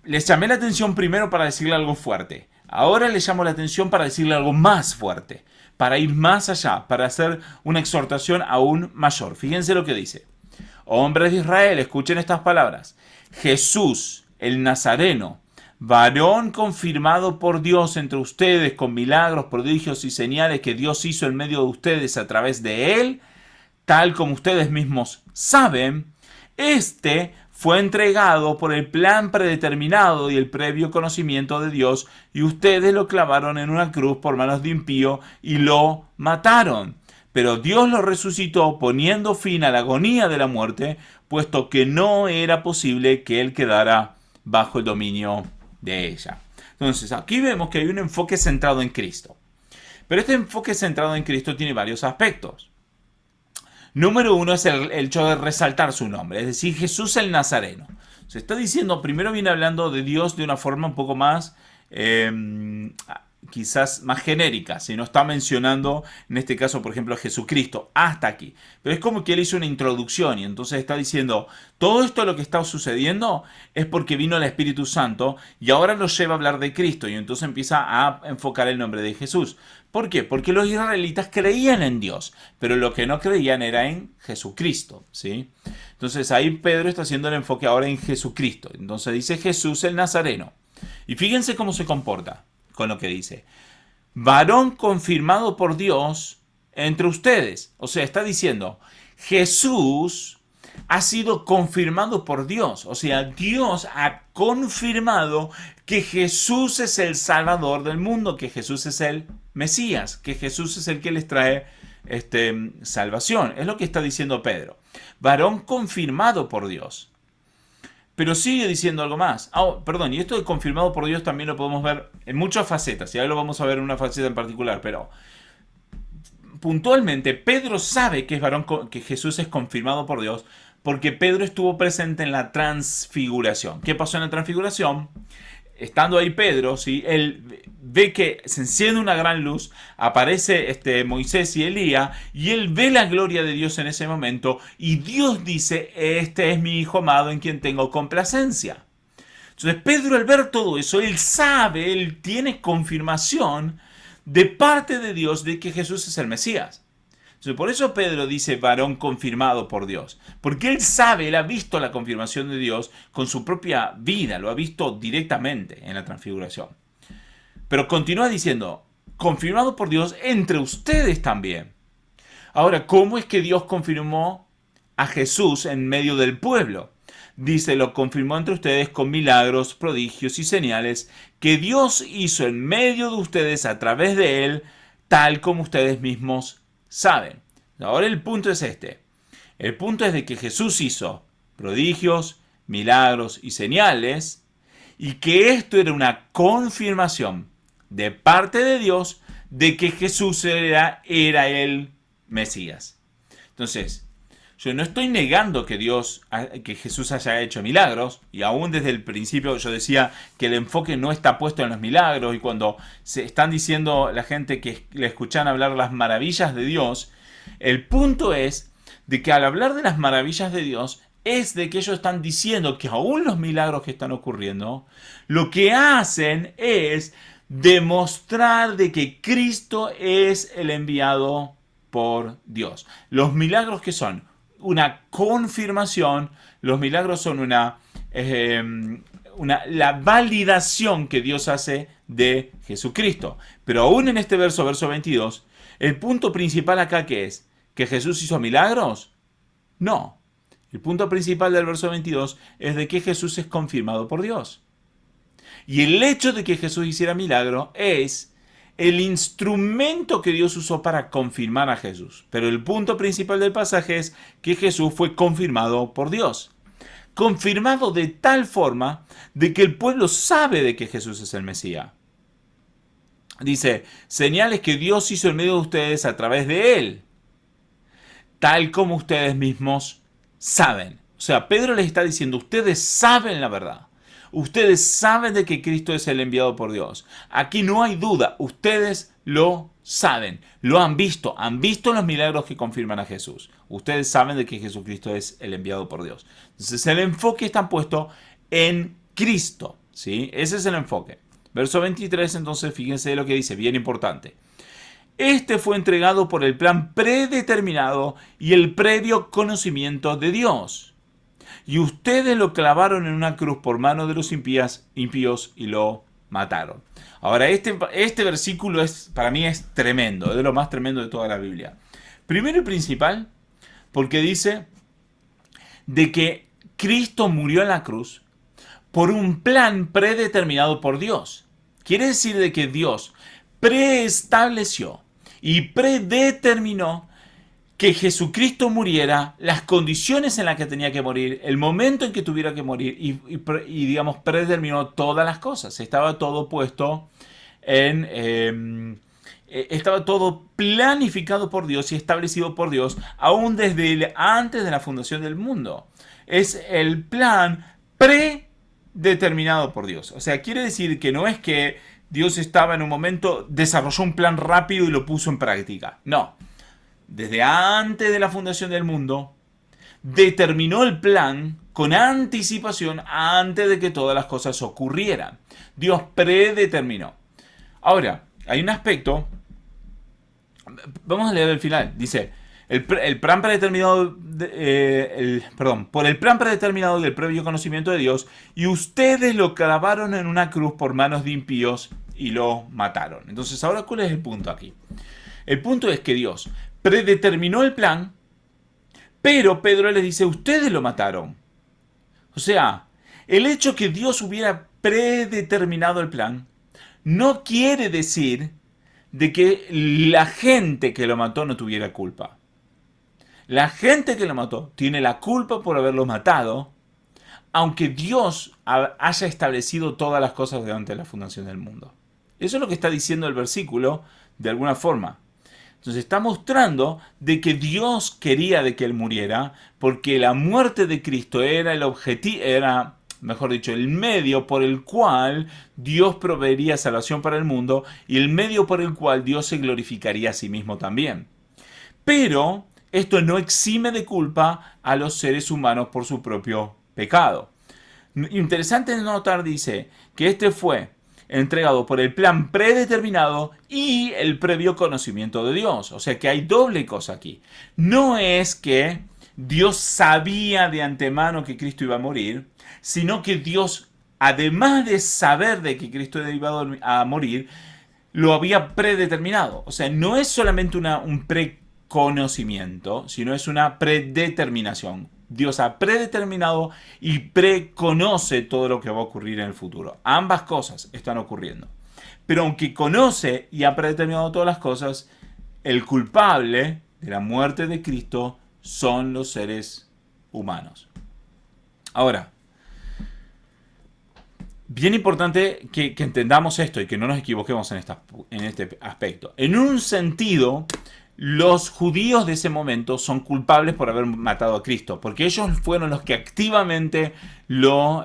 les llamé la atención primero para decirle algo fuerte. Ahora le llamo la atención para decirle algo más fuerte, para ir más allá, para hacer una exhortación aún mayor. Fíjense lo que dice: hombres de Israel, escuchen estas palabras. Jesús, el Nazareno, varón confirmado por Dios entre ustedes con milagros, prodigios y señales que Dios hizo en medio de ustedes a través de él, tal como ustedes mismos saben, fue entregado por el plan predeterminado y el previo conocimiento de Dios, y ustedes lo clavaron en una cruz por manos de impío y lo mataron. Pero Dios lo resucitó poniendo fin a la agonía de la muerte, puesto que no era posible que él quedara bajo el dominio de ella. Entonces aquí vemos que hay un enfoque centrado en Cristo. Pero este enfoque centrado en Cristo tiene varios aspectos. Número uno es el hecho de resaltar su nombre, es decir, Jesús el Nazareno. Se está diciendo, primero viene hablando de Dios de una forma un poco más, quizás más genérica, si no está mencionando, en este caso, por ejemplo, a Jesucristo, hasta aquí. Pero es como que él hizo una introducción y entonces está diciendo, todo esto lo que está sucediendo es porque vino el Espíritu Santo y ahora lo lleva a hablar de Cristo y entonces empieza a enfocar el nombre de Jesús. ¿Por qué? Porque los israelitas creían en Dios, pero lo que no creían era en Jesucristo, ¿sí? Entonces ahí Pedro está haciendo el enfoque ahora en Jesucristo. Entonces dice Jesús el Nazareno. Y fíjense cómo se comporta con lo que dice: varón confirmado por Dios entre ustedes. O sea, está diciendo, Jesús ha sido confirmado por Dios. O sea, Dios ha confirmado que Jesús es el Salvador del mundo, que Jesús es el Mesías, que Jesús es el que les trae salvación. Es lo que está diciendo Pedro. Varón confirmado por Dios. Pero sigue diciendo algo más. Y esto de confirmado por Dios también lo podemos ver en muchas facetas, y ahora lo vamos a ver en una faceta en particular, pero puntualmente Pedro sabe que que Jesús es confirmado por Dios porque Pedro estuvo presente en la transfiguración. ¿Qué pasó en la transfiguración? Estando ahí Pedro, ¿sí? Él ve que se enciende una gran luz, aparece Moisés y Elías, y él ve la gloria de Dios en ese momento, y Dios dice, este es mi Hijo amado en quien tengo complacencia. Entonces Pedro, al ver todo eso, él sabe, él tiene confirmación de parte de Dios de que Jesús es el Mesías. Entonces, por eso Pedro dice varón confirmado por Dios. Porque él sabe, él ha visto la confirmación de Dios con su propia vida, lo ha visto directamente en la transfiguración. Pero continúa diciendo, confirmado por Dios entre ustedes también. Ahora, ¿cómo es que Dios confirmó a Jesús en medio del pueblo? Dice, lo confirmó entre ustedes con milagros, prodigios y señales que Dios hizo en medio de ustedes a través de él, tal como ustedes mismos saben. Ahora el punto es este. El punto es de que Jesús hizo prodigios, milagros y señales, y que esto era una confirmación de parte de Dios de que Jesús era el Mesías. Entonces, yo no estoy negando que que Jesús haya hecho milagros, y aún desde el principio yo decía que el enfoque no está puesto en los milagros, y cuando se están diciendo la gente que le escuchan hablar las maravillas de Dios, el punto es de que al hablar de las maravillas de Dios, es de que ellos están diciendo que aún los milagros que están ocurriendo, lo que hacen es demostrar de que Cristo es el enviado por Dios. Los milagros que son una confirmación, los milagros son la validación que Dios hace de Jesucristo. Pero aún en este verso 22, el punto principal acá ¿qué es? ¿Que Jesús hizo milagros? No. El punto principal del verso 22 es de que Jesús es confirmado por Dios. Y el hecho de que Jesús hiciera milagro es el instrumento que Dios usó para confirmar a Jesús. Pero el punto principal del pasaje es que Jesús fue confirmado por Dios. Confirmado de tal forma de que el pueblo sabe de que Jesús es el Mesías. Dice, señales que Dios hizo en medio de ustedes a través de él, tal como ustedes mismos saben. O sea, Pedro les está diciendo, ustedes saben la verdad. Ustedes saben de que Cristo es el enviado por Dios. Aquí no hay duda, ustedes lo saben, lo han visto los milagros que confirman a Jesús. Ustedes saben de que Jesucristo es el enviado por Dios. Entonces el enfoque está puesto en Cristo, ¿sí? Ese es el enfoque. Verso 23, entonces fíjense lo que dice, bien importante. Este fue entregado por el plan predeterminado y el previo conocimiento de Dios. Y ustedes lo clavaron en una cruz por mano de los impíos y lo mataron. Ahora, este versículo para mí es tremendo, es de lo más tremendo de toda la Biblia. Primero y principal, porque dice de que Cristo murió en la cruz por un plan predeterminado por Dios. Quiere decir de que Dios preestableció y predeterminó que Jesucristo muriera, las condiciones en las que tenía que morir, el momento en que tuviera que morir y digamos, predeterminó todas las cosas. Estaba todo puesto estaba todo planificado por Dios y establecido por Dios aún desde antes de la fundación del mundo. Es el plan predeterminado por Dios. O sea, quiere decir que no es que Dios estaba en un momento, desarrolló un plan rápido y lo puso en práctica. No. Desde antes de la fundación del mundo, determinó el plan con anticipación antes de que todas las cosas ocurrieran. Dios predeterminó. Ahora, hay un aspecto, vamos a leer el final, dice, el plan predeterminado, por el plan predeterminado del previo conocimiento de Dios, y ustedes lo clavaron en una cruz por manos de impíos y lo mataron. Entonces, ahora, ¿cuál es el punto aquí? El punto es que Dios predeterminó el plan, pero Pedro les dice, ustedes lo mataron. O sea, el hecho que Dios hubiera predeterminado el plan no quiere decir de que la gente que lo mató no tuviera culpa. La gente que lo mató tiene la culpa por haberlo matado, aunque Dios haya establecido todas las cosas delante de la fundación del mundo. Eso es lo que está diciendo el versículo de alguna forma. Entonces está mostrando de que Dios quería de que él muriera, porque la muerte de Cristo era el objetivo, era, mejor dicho, el medio por el cual Dios proveería salvación para el mundo y el medio por el cual Dios se glorificaría a sí mismo también. Pero esto no exime de culpa a los seres humanos por su propio pecado. Interesante notar, dice, que este fue entregado por el plan predeterminado y el previo conocimiento de Dios. O sea que hay doble cosa aquí. No es que Dios sabía de antemano que Cristo iba a morir, sino que Dios, además de saber de que Cristo iba a morir, lo había predeterminado. O sea, no es solamente un preconocimiento, sino es una predeterminación. Dios ha predeterminado y preconoce todo lo que va a ocurrir en el futuro. Ambas cosas están ocurriendo. Pero aunque conoce y ha predeterminado todas las cosas, el culpable de la muerte de Cristo son los seres humanos. Ahora, bien importante que entendamos esto y que no nos equivoquemos en este aspecto. En un sentido, los judíos de ese momento son culpables por haber matado a Cristo, porque ellos fueron los que activamente lo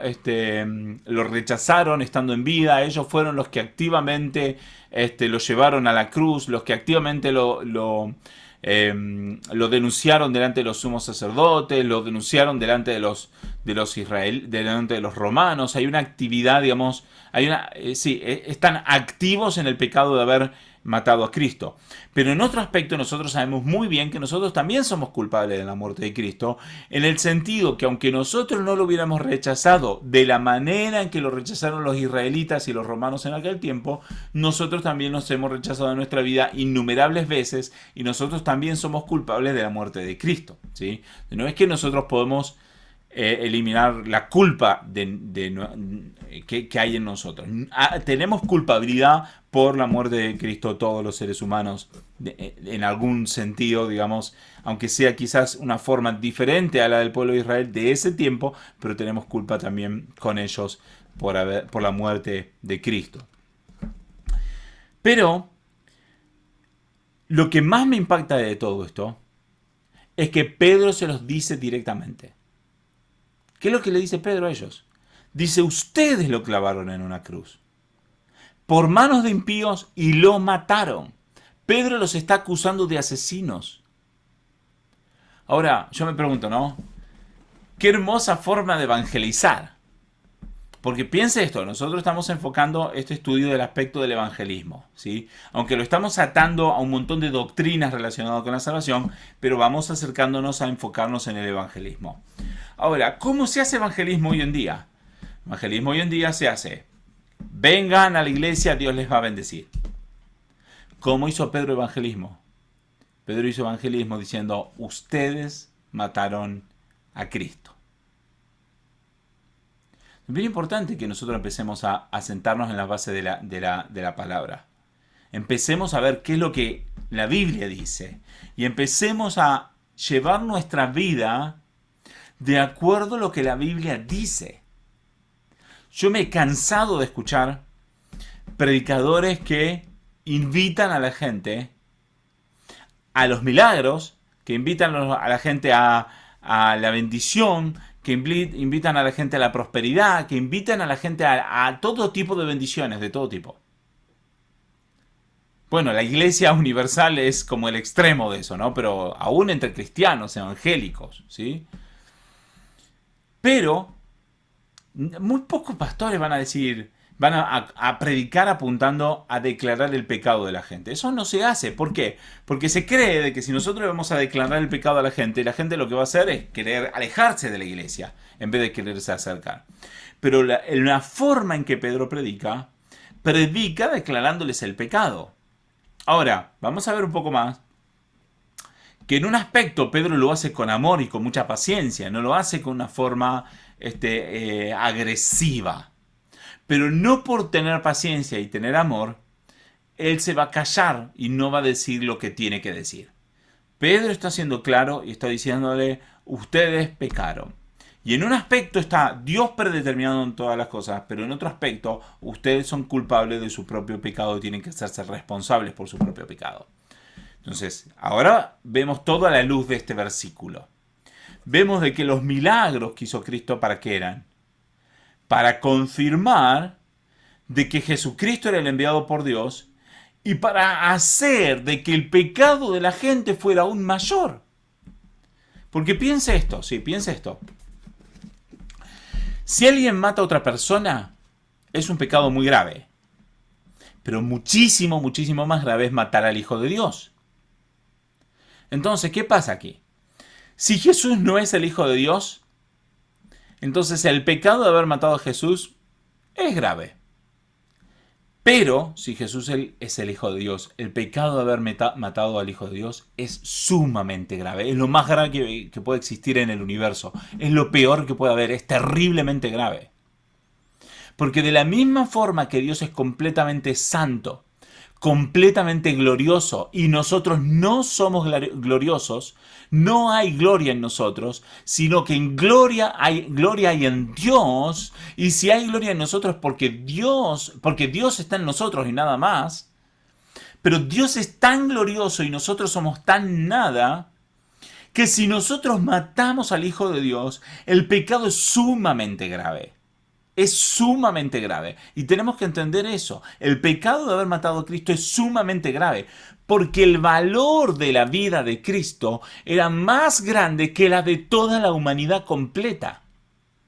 rechazaron estando en vida, ellos fueron los que activamente lo llevaron a la cruz, los que activamente lo denunciaron delante de los sumos sacerdotes, lo denunciaron delante de los delante de los romanos. Hay una actividad, digamos, están activos en el pecado de haber matado a Cristo. Pero en otro aspecto nosotros sabemos muy bien que nosotros también somos culpables de la muerte de Cristo, en el sentido que aunque nosotros no lo hubiéramos rechazado de la manera en que lo rechazaron los israelitas y los romanos en aquel tiempo, nosotros también nos hemos rechazado en nuestra vida innumerables veces y nosotros también somos culpables de la muerte de Cristo, ¿sí? No es que nosotros podemos eliminar la culpa que hay en nosotros. Tenemos culpabilidad por la muerte de Cristo todos los seres humanos, en algún sentido, digamos, aunque sea quizás una forma diferente a la del pueblo de Israel de ese tiempo, pero tenemos culpa también con ellos por la muerte de Cristo. Pero lo que más me impacta de todo esto es que Pedro se los dice directamente. ¿Qué es lo que le dice Pedro a ellos? Dice, ustedes lo clavaron en una cruz por manos de impíos y lo mataron. Pedro los está acusando de asesinos. Ahora, yo me pregunto, ¿no? Qué hermosa forma de evangelizar. Porque piense esto, nosotros estamos enfocando este estudio del aspecto del evangelismo, ¿sí? Aunque lo estamos atando a un montón de doctrinas relacionadas con la salvación, pero vamos acercándonos a enfocarnos en el evangelismo. Ahora, ¿cómo se hace evangelismo hoy en día? Evangelismo hoy en día se hace, vengan a la iglesia, Dios les va a bendecir. ¿Cómo hizo Pedro evangelismo? Pedro hizo evangelismo diciendo, ustedes mataron a Cristo. Es bien importante que nosotros empecemos a sentarnos en la base de la palabra. Empecemos a ver qué es lo que la Biblia dice. Y empecemos a llevar nuestra vida de acuerdo a lo que la Biblia dice. Yo me he cansado de escuchar predicadores que invitan a la gente a los milagros, que invitan a la gente a la bendición, que invitan a la gente a la prosperidad, que invitan a la gente a todo tipo de bendiciones, de todo tipo. Bueno, la iglesia universal es como el extremo de eso, ¿no? Pero aún entre cristianos, evangélicos, ¿sí? Pero muy pocos pastores van a decir, van a predicar apuntando a declarar el pecado de la gente. Eso no se hace. ¿Por qué? Porque se cree de que si nosotros vamos a declarar el pecado a la gente lo que va a hacer es querer alejarse de la iglesia en vez de quererse acercar. Pero la forma en que Pedro predica declarándoles el pecado. Ahora, vamos a ver un poco más que en un aspecto Pedro lo hace con amor y con mucha paciencia, no lo hace con una forma agresiva. Pero no por tener paciencia y tener amor, él se va a callar y no va a decir lo que tiene que decir. Pedro está siendo claro y está diciéndole, ustedes pecaron. Y en un aspecto está Dios predeterminado en todas las cosas, pero en otro aspecto ustedes son culpables de su propio pecado y tienen que hacerse responsables por su propio pecado. Entonces, ahora vemos toda la luz de este versículo. Vemos de que los milagros que hizo Cristo, ¿para qué eran? Para confirmar de que Jesucristo era el enviado por Dios y para hacer de que el pecado de la gente fuera aún mayor. Porque piense esto, piense esto. Si alguien mata a otra persona, es un pecado muy grave. Pero muchísimo, muchísimo más grave es matar al Hijo de Dios. Entonces, ¿qué pasa aquí? Si Jesús no es el Hijo de Dios, entonces el pecado de haber matado a Jesús es grave. Pero si Jesús es el Hijo de Dios, el pecado de haber matado al Hijo de Dios es sumamente grave. Es lo más grave que puede existir en el universo. Es lo peor que puede haber. Es terriblemente grave. Porque de la misma forma que Dios es completamente santo, completamente glorioso, y nosotros no somos gloriosos, no hay gloria en nosotros, sino que en gloria hay en Dios, y si hay gloria en nosotros porque Dios está en nosotros y nada más, pero Dios es tan glorioso y nosotros somos tan nada, que si nosotros matamos al Hijo de Dios, el pecado es sumamente grave. Es sumamente grave. Y tenemos que entender eso. El pecado de haber matado a Cristo es sumamente grave. Porque el valor de la vida de Cristo era más grande que la de toda la humanidad completa.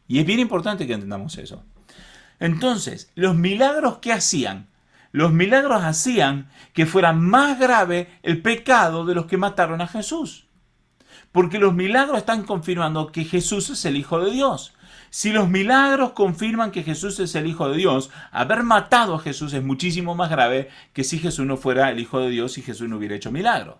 Y es bien importante que entendamos eso. Entonces, los milagros que hacían, los milagros hacían que fuera más grave el pecado de los que mataron a Jesús. Porque los milagros están confirmando que Jesús es el Hijo de Dios. Si los milagros confirman que Jesús es el Hijo de Dios, haber matado a Jesús es muchísimo más grave que si Jesús no fuera el Hijo de Dios y Jesús no hubiera hecho milagros.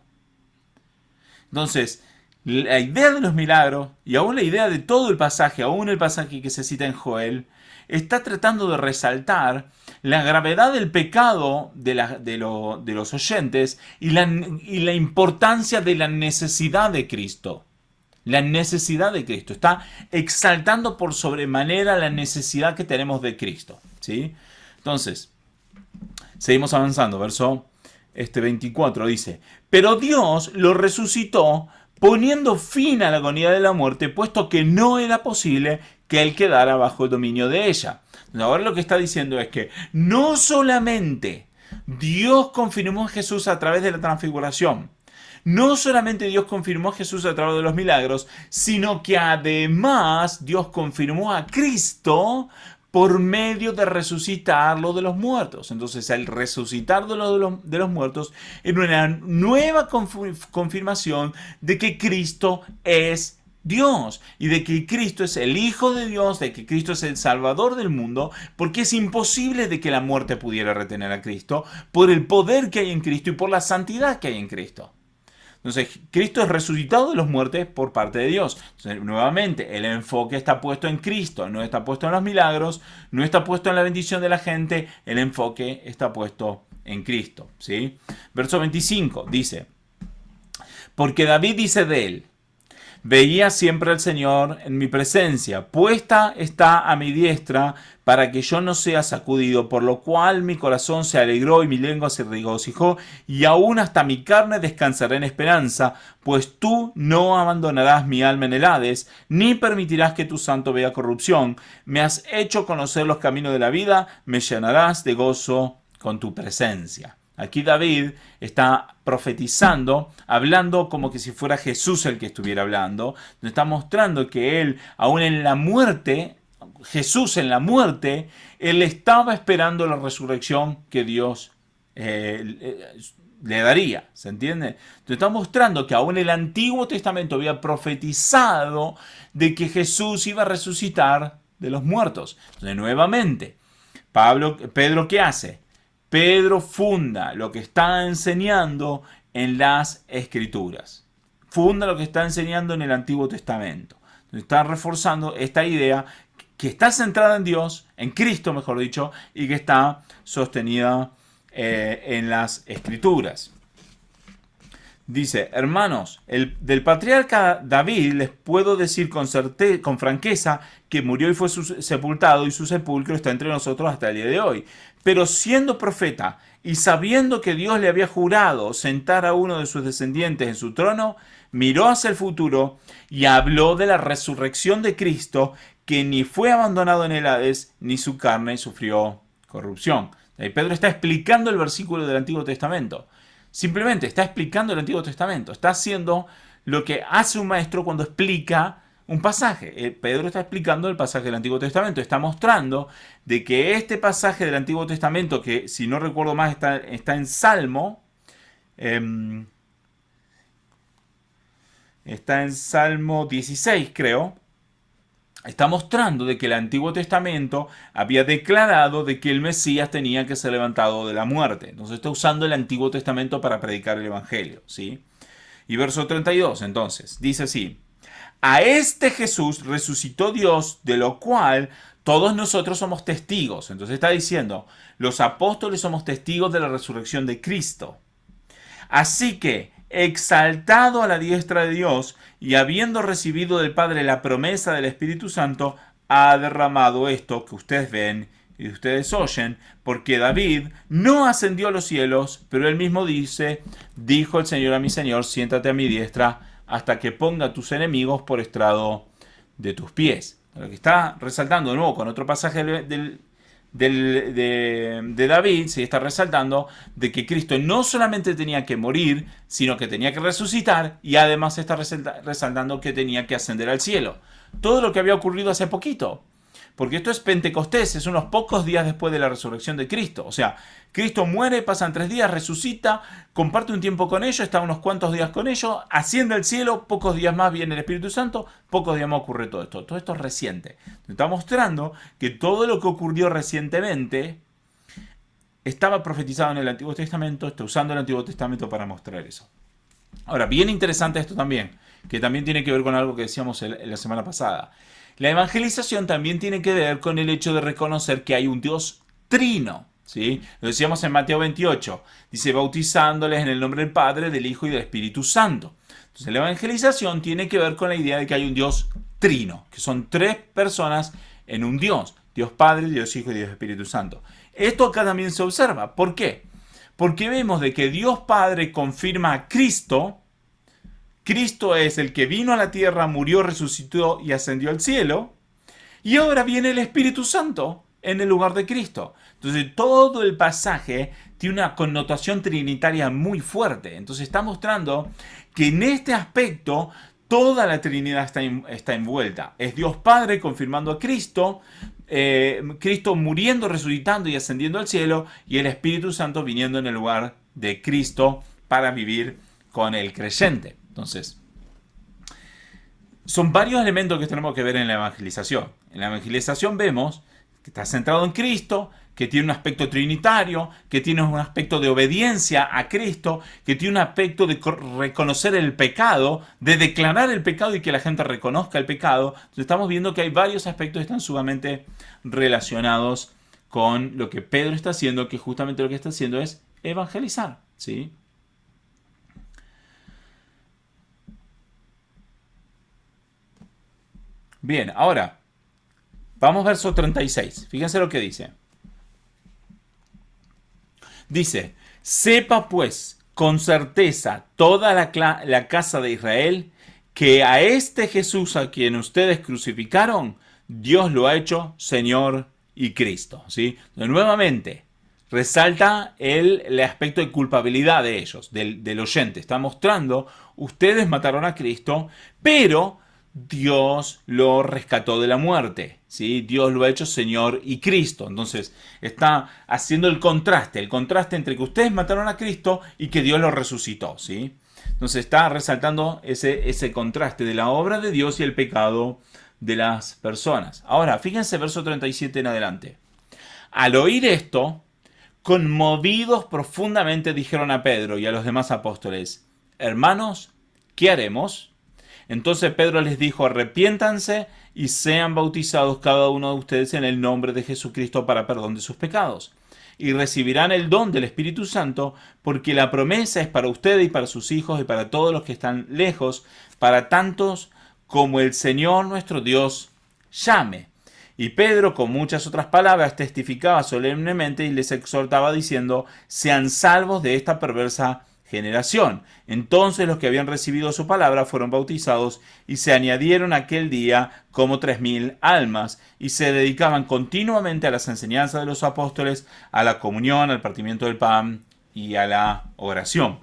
Entonces, la idea de los milagros, y aún la idea de todo el pasaje, aún el pasaje que se cita en Joel, está tratando de resaltar la gravedad del pecado de los oyentes y la importancia de la necesidad de Cristo. La necesidad de Cristo. Está exaltando por sobremanera la necesidad que tenemos de Cristo. ¿Sí? Entonces, seguimos avanzando. Verso 24 dice: pero Dios lo resucitó poniendo fin a la agonía de la muerte, puesto que no era posible que él quedara bajo el dominio de ella. Ahora lo que está diciendo es que no solamente Dios confirmó a Jesús a través de la transfiguración, no solamente Dios confirmó a Jesús a través de los milagros, sino que además Dios confirmó a Cristo por medio de resucitarlo de los muertos. Entonces, al resucitarlo de los muertos, era una nueva confirmación de que Cristo es Dios y de que Cristo es el Hijo de Dios, de que Cristo es el Salvador del mundo, porque es imposible de que la muerte pudiera retener a Cristo por el poder que hay en Cristo y por la santidad que hay en Cristo. Entonces, Cristo es resucitado de los muertos por parte de Dios. Entonces, nuevamente, el enfoque está puesto en Cristo, no está puesto en los milagros, no está puesto en la bendición de la gente, el enfoque está puesto en Cristo. ¿Sí? Verso 25 dice: porque David dice de él: veía siempre al Señor en mi presencia, puesta está a mi diestra para que yo no sea sacudido, por lo cual mi corazón se alegró y mi lengua se regocijó, y aún hasta mi carne descansará en esperanza, pues tú no abandonarás mi alma en el Hades, ni permitirás que tu santo vea corrupción. Me has hecho conocer los caminos de la vida, me llenarás de gozo con tu presencia. Aquí David está profetizando, hablando como que si fuera Jesús el que estuviera hablando. Nos está mostrando que él, aún en la muerte, Jesús en la muerte, él estaba esperando la resurrección que Dios le daría. ¿Se entiende? Nos está mostrando que aún el Antiguo Testamento había profetizado de que Jesús iba a resucitar de los muertos. Entonces, nuevamente, Pedro, ¿qué hace? Pedro funda lo que está enseñando en las Escrituras. Funda lo que está enseñando en el Antiguo Testamento. Está reforzando esta idea que está centrada en Dios, en Cristo mejor dicho, y que está sostenida en las Escrituras. Dice: hermanos, del patriarca David les puedo decir con franqueza que murió y fue sepultado, y su sepulcro está entre nosotros hasta el día de hoy. Pero siendo profeta y sabiendo que Dios le había jurado sentar a uno de sus descendientes en su trono, miró hacia el futuro y habló de la resurrección de Cristo, que ni fue abandonado en el Hades, ni su carne sufrió corrupción. Y Pedro está explicando el versículo del Antiguo Testamento. Simplemente está explicando el Antiguo Testamento. Está haciendo lo que hace un maestro cuando explica un pasaje. Pedro está explicando el pasaje del Antiguo Testamento. Está mostrando de que este pasaje del Antiguo Testamento, que si no recuerdo más está en Salmo, está en Salmo 16, creo. Está mostrando de que el Antiguo Testamento había declarado de que el Mesías tenía que ser levantado de la muerte. Entonces está usando el Antiguo Testamento para predicar el Evangelio, ¿sí? Y verso 32, entonces, dice así: a este Jesús resucitó Dios, de lo cual todos nosotros somos testigos. Entonces está diciendo, los apóstoles somos testigos de la resurrección de Cristo. Así que, exaltado a la diestra de Dios y habiendo recibido del Padre la promesa del Espíritu Santo, ha derramado esto que ustedes ven y ustedes oyen, porque David no ascendió a los cielos, pero él mismo dice, dijo el Señor a mi Señor, siéntate a mi diestra hasta que ponga a tus enemigos por estrado de tus pies. Lo que está resaltando de nuevo con otro pasaje de David, se está resaltando de que Cristo no solamente tenía que morir, sino que tenía que resucitar, y además está resaltando que tenía que ascender al cielo. Todo lo que había ocurrido hace poquito. Porque esto es Pentecostés, es unos pocos días después de la resurrección de Cristo. O sea, Cristo muere, pasan 3 días, resucita, comparte un tiempo con ellos, está unos cuantos días con ellos, asciende al cielo, pocos días más viene el Espíritu Santo, pocos días más ocurre todo esto. Todo esto es reciente. Está mostrando que todo lo que ocurrió recientemente estaba profetizado en el Antiguo Testamento, está usando el Antiguo Testamento para mostrar eso. Ahora, bien interesante esto también, que también tiene que ver con algo que decíamos la semana pasada. La evangelización también tiene que ver con el hecho de reconocer que hay un Dios trino, ¿sí? Lo decíamos en Mateo 28, dice, bautizándoles en el nombre del Padre, del Hijo y del Espíritu Santo. Entonces la evangelización tiene que ver con la idea de que hay un Dios trino, que son 3 personas en un Dios, Dios Padre, Dios Hijo y Dios Espíritu Santo. Esto acá también se observa. ¿Por qué? Porque vemos de que Dios Padre confirma a Cristo. Cristo es el que vino a la tierra, murió, resucitó y ascendió al cielo. Y ahora viene el Espíritu Santo en el lugar de Cristo. Entonces todo el pasaje tiene una connotación trinitaria muy fuerte. Entonces está mostrando que en este aspecto toda la Trinidad está envuelta. Es Dios Padre confirmando a Cristo, Cristo muriendo, resucitando y ascendiendo al cielo, y el Espíritu Santo viniendo en el lugar de Cristo para vivir con el creyente. Entonces, son varios elementos que tenemos que ver en la evangelización. En la evangelización vemos que está centrado en Cristo, que tiene un aspecto trinitario, que tiene un aspecto de obediencia a Cristo, que tiene un aspecto de reconocer el pecado, de declarar el pecado y que la gente reconozca el pecado. Entonces estamos viendo que hay varios aspectos que están sumamente relacionados con lo que Pedro está haciendo, que justamente lo que está haciendo es evangelizar, ¿sí? Bien, ahora, vamos al verso 36. Fíjense lo que dice. Dice, sepa pues con certeza toda la casa de Israel que a este Jesús a quien ustedes crucificaron, Dios lo ha hecho Señor y Cristo. ¿Sí? Nuevamente, resalta el aspecto de culpabilidad de ellos, del oyente. Está mostrando, ustedes mataron a Cristo, pero Dios lo rescató de la muerte, ¿sí? Dios lo ha hecho Señor y Cristo. Entonces está haciendo el contraste entre que ustedes mataron a Cristo y que Dios lo resucitó, ¿sí? Entonces está resaltando ese contraste de la obra de Dios y el pecado de las personas. Ahora, fíjense verso 37 en adelante. Al oír esto, conmovidos profundamente dijeron a Pedro y a los demás apóstoles, hermanos, ¿qué haremos? Entonces Pedro les dijo, arrepiéntanse y sean bautizados cada uno de ustedes en el nombre de Jesucristo para perdón de sus pecados. Y recibirán el don del Espíritu Santo, porque la promesa es para ustedes y para sus hijos y para todos los que están lejos, para tantos como el Señor nuestro Dios llame. Y Pedro, con muchas otras palabras, testificaba solemnemente y les exhortaba diciendo, sean salvos de esta perversa generación. Entonces los que habían recibido su palabra fueron bautizados y se añadieron aquel día como 3,000 almas y se dedicaban continuamente a las enseñanzas de los apóstoles, a la comunión, al partimiento del pan y a la oración.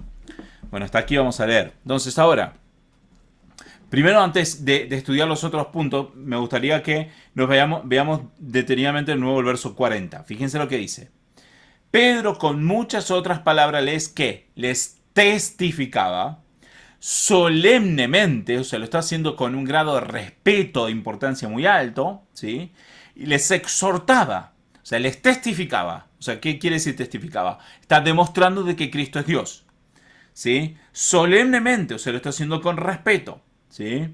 Bueno, hasta aquí vamos a leer. Entonces ahora, Primero, antes de estudiar los otros puntos, me gustaría que veamos detenidamente de nuevo el verso 40. Fíjense lo que dice. Pedro con muchas otras palabras les testificaba solemnemente, o sea, lo está haciendo con un grado de respeto e importancia muy alto, ¿sí? Y les exhortaba, o sea, les testificaba. O sea, ¿qué quiere decir testificaba? Está demostrando de que Cristo es Dios, ¿sí? Solemnemente, o sea, lo está haciendo con respeto, ¿sí?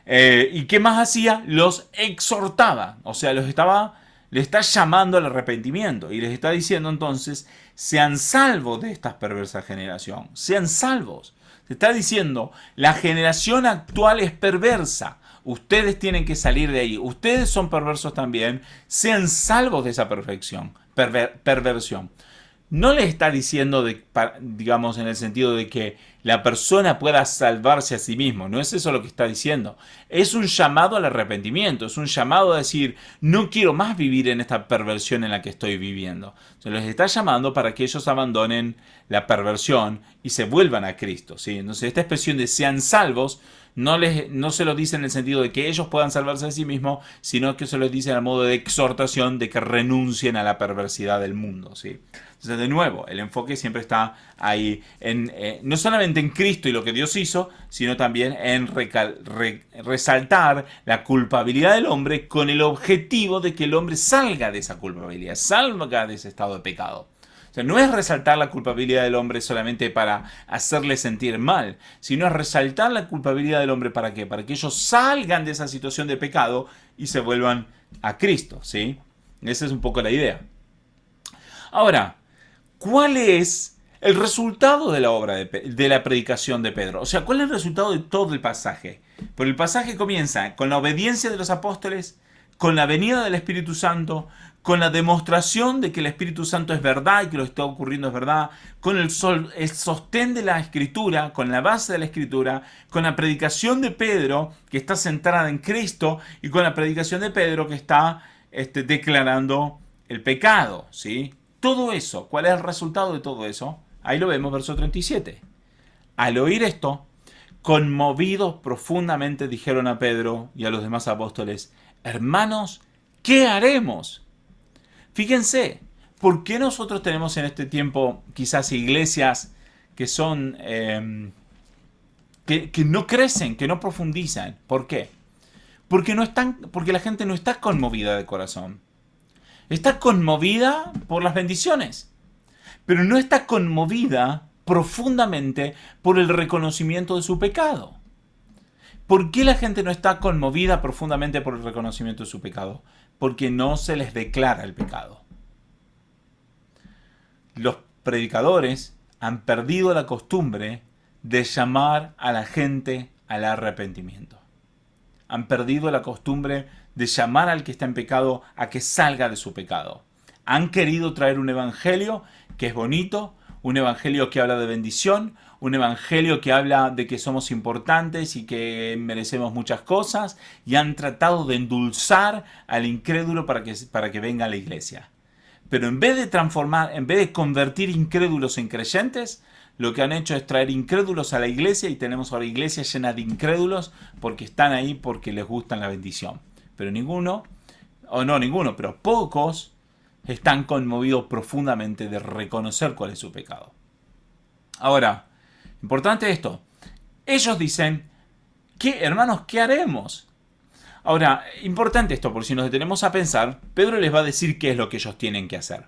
¿Y qué más hacía? Los exhortaba, o sea, le está llamando al arrepentimiento y les está diciendo entonces, sean salvos de esta perversa generación, sean salvos. Se está diciendo, la generación actual es perversa, ustedes tienen que salir de ahí, ustedes son perversos también, sean salvos de esa perversión. No le está diciendo, digamos, en el sentido de que la persona pueda salvarse a sí mismo. No es eso lo que está diciendo. Es un llamado al arrepentimiento. Es un llamado a decir, no quiero más vivir en esta perversión en la que estoy viviendo. Se los está llamando para que ellos abandonen la perversión y se vuelvan a Cristo, ¿sí? Entonces, esta expresión de sean salvos no se lo dice en el sentido de que ellos puedan salvarse a sí mismos, sino que se los dice a modo de exhortación de que renuncien a la perversidad del mundo, ¿sí? Entonces, de nuevo, el enfoque siempre está ahí, no solamente en Cristo y lo que Dios hizo, sino también en resaltar la culpabilidad del hombre con el objetivo de que el hombre salga de esa culpabilidad, salga de ese estado de pecado. O sea, no es resaltar la culpabilidad del hombre solamente para hacerle sentir mal, sino es resaltar la culpabilidad del hombre ¿para qué? Para que ellos salgan de esa situación de pecado y se vuelvan a Cristo, ¿sí? Esa es un poco la idea. Ahora, ¿cuál es el resultado de la obra de la predicación de Pedro? O sea, ¿cuál es el resultado de todo el pasaje? Pues el pasaje comienza con la obediencia de los apóstoles, con la venida del Espíritu Santo, con la demostración de que el Espíritu Santo es verdad y que lo que está ocurriendo es verdad, con el sostén de la Escritura, con la base de la Escritura, con la predicación de Pedro, que está centrada en Cristo, y con la predicación de Pedro, que está declarando el pecado, ¿sí? Todo eso, ¿cuál es el resultado de todo eso? Ahí lo vemos, verso 37. Al oír esto, conmovidos profundamente dijeron a Pedro y a los demás apóstoles, hermanos, ¿qué haremos? Fíjense, ¿por qué nosotros tenemos en este tiempo quizás iglesias que son que no crecen, que no profundizan? ¿Por qué? Porque la gente no está conmovida de corazón. Está conmovida por las bendiciones, pero no está conmovida profundamente por el reconocimiento de su pecado. ¿Por qué la gente no está conmovida profundamente por el reconocimiento de su pecado? Porque no se les declara el pecado. Los predicadores han perdido la costumbre de llamar a la gente al arrepentimiento. Han perdido la costumbre de llamar al que está en pecado a que salga de su pecado. Han querido traer un evangelio que es bonito, un evangelio que habla de bendición, un evangelio que habla de que somos importantes y que merecemos muchas cosas, y han tratado de endulzar al incrédulo para que venga a la iglesia. Pero en vez de convertir incrédulos en creyentes, lo que han hecho es traer incrédulos a la iglesia, y tenemos ahora iglesias llenas de incrédulos porque están ahí porque les gusta la bendición. Pero pero pocos están conmovidos profundamente de reconocer cuál es su pecado. Ahora, importante esto. Ellos dicen, hermanos, ¿qué haremos? Ahora, importante esto, porque si nos detenemos a pensar, Pedro les va a decir qué es lo que ellos tienen que hacer.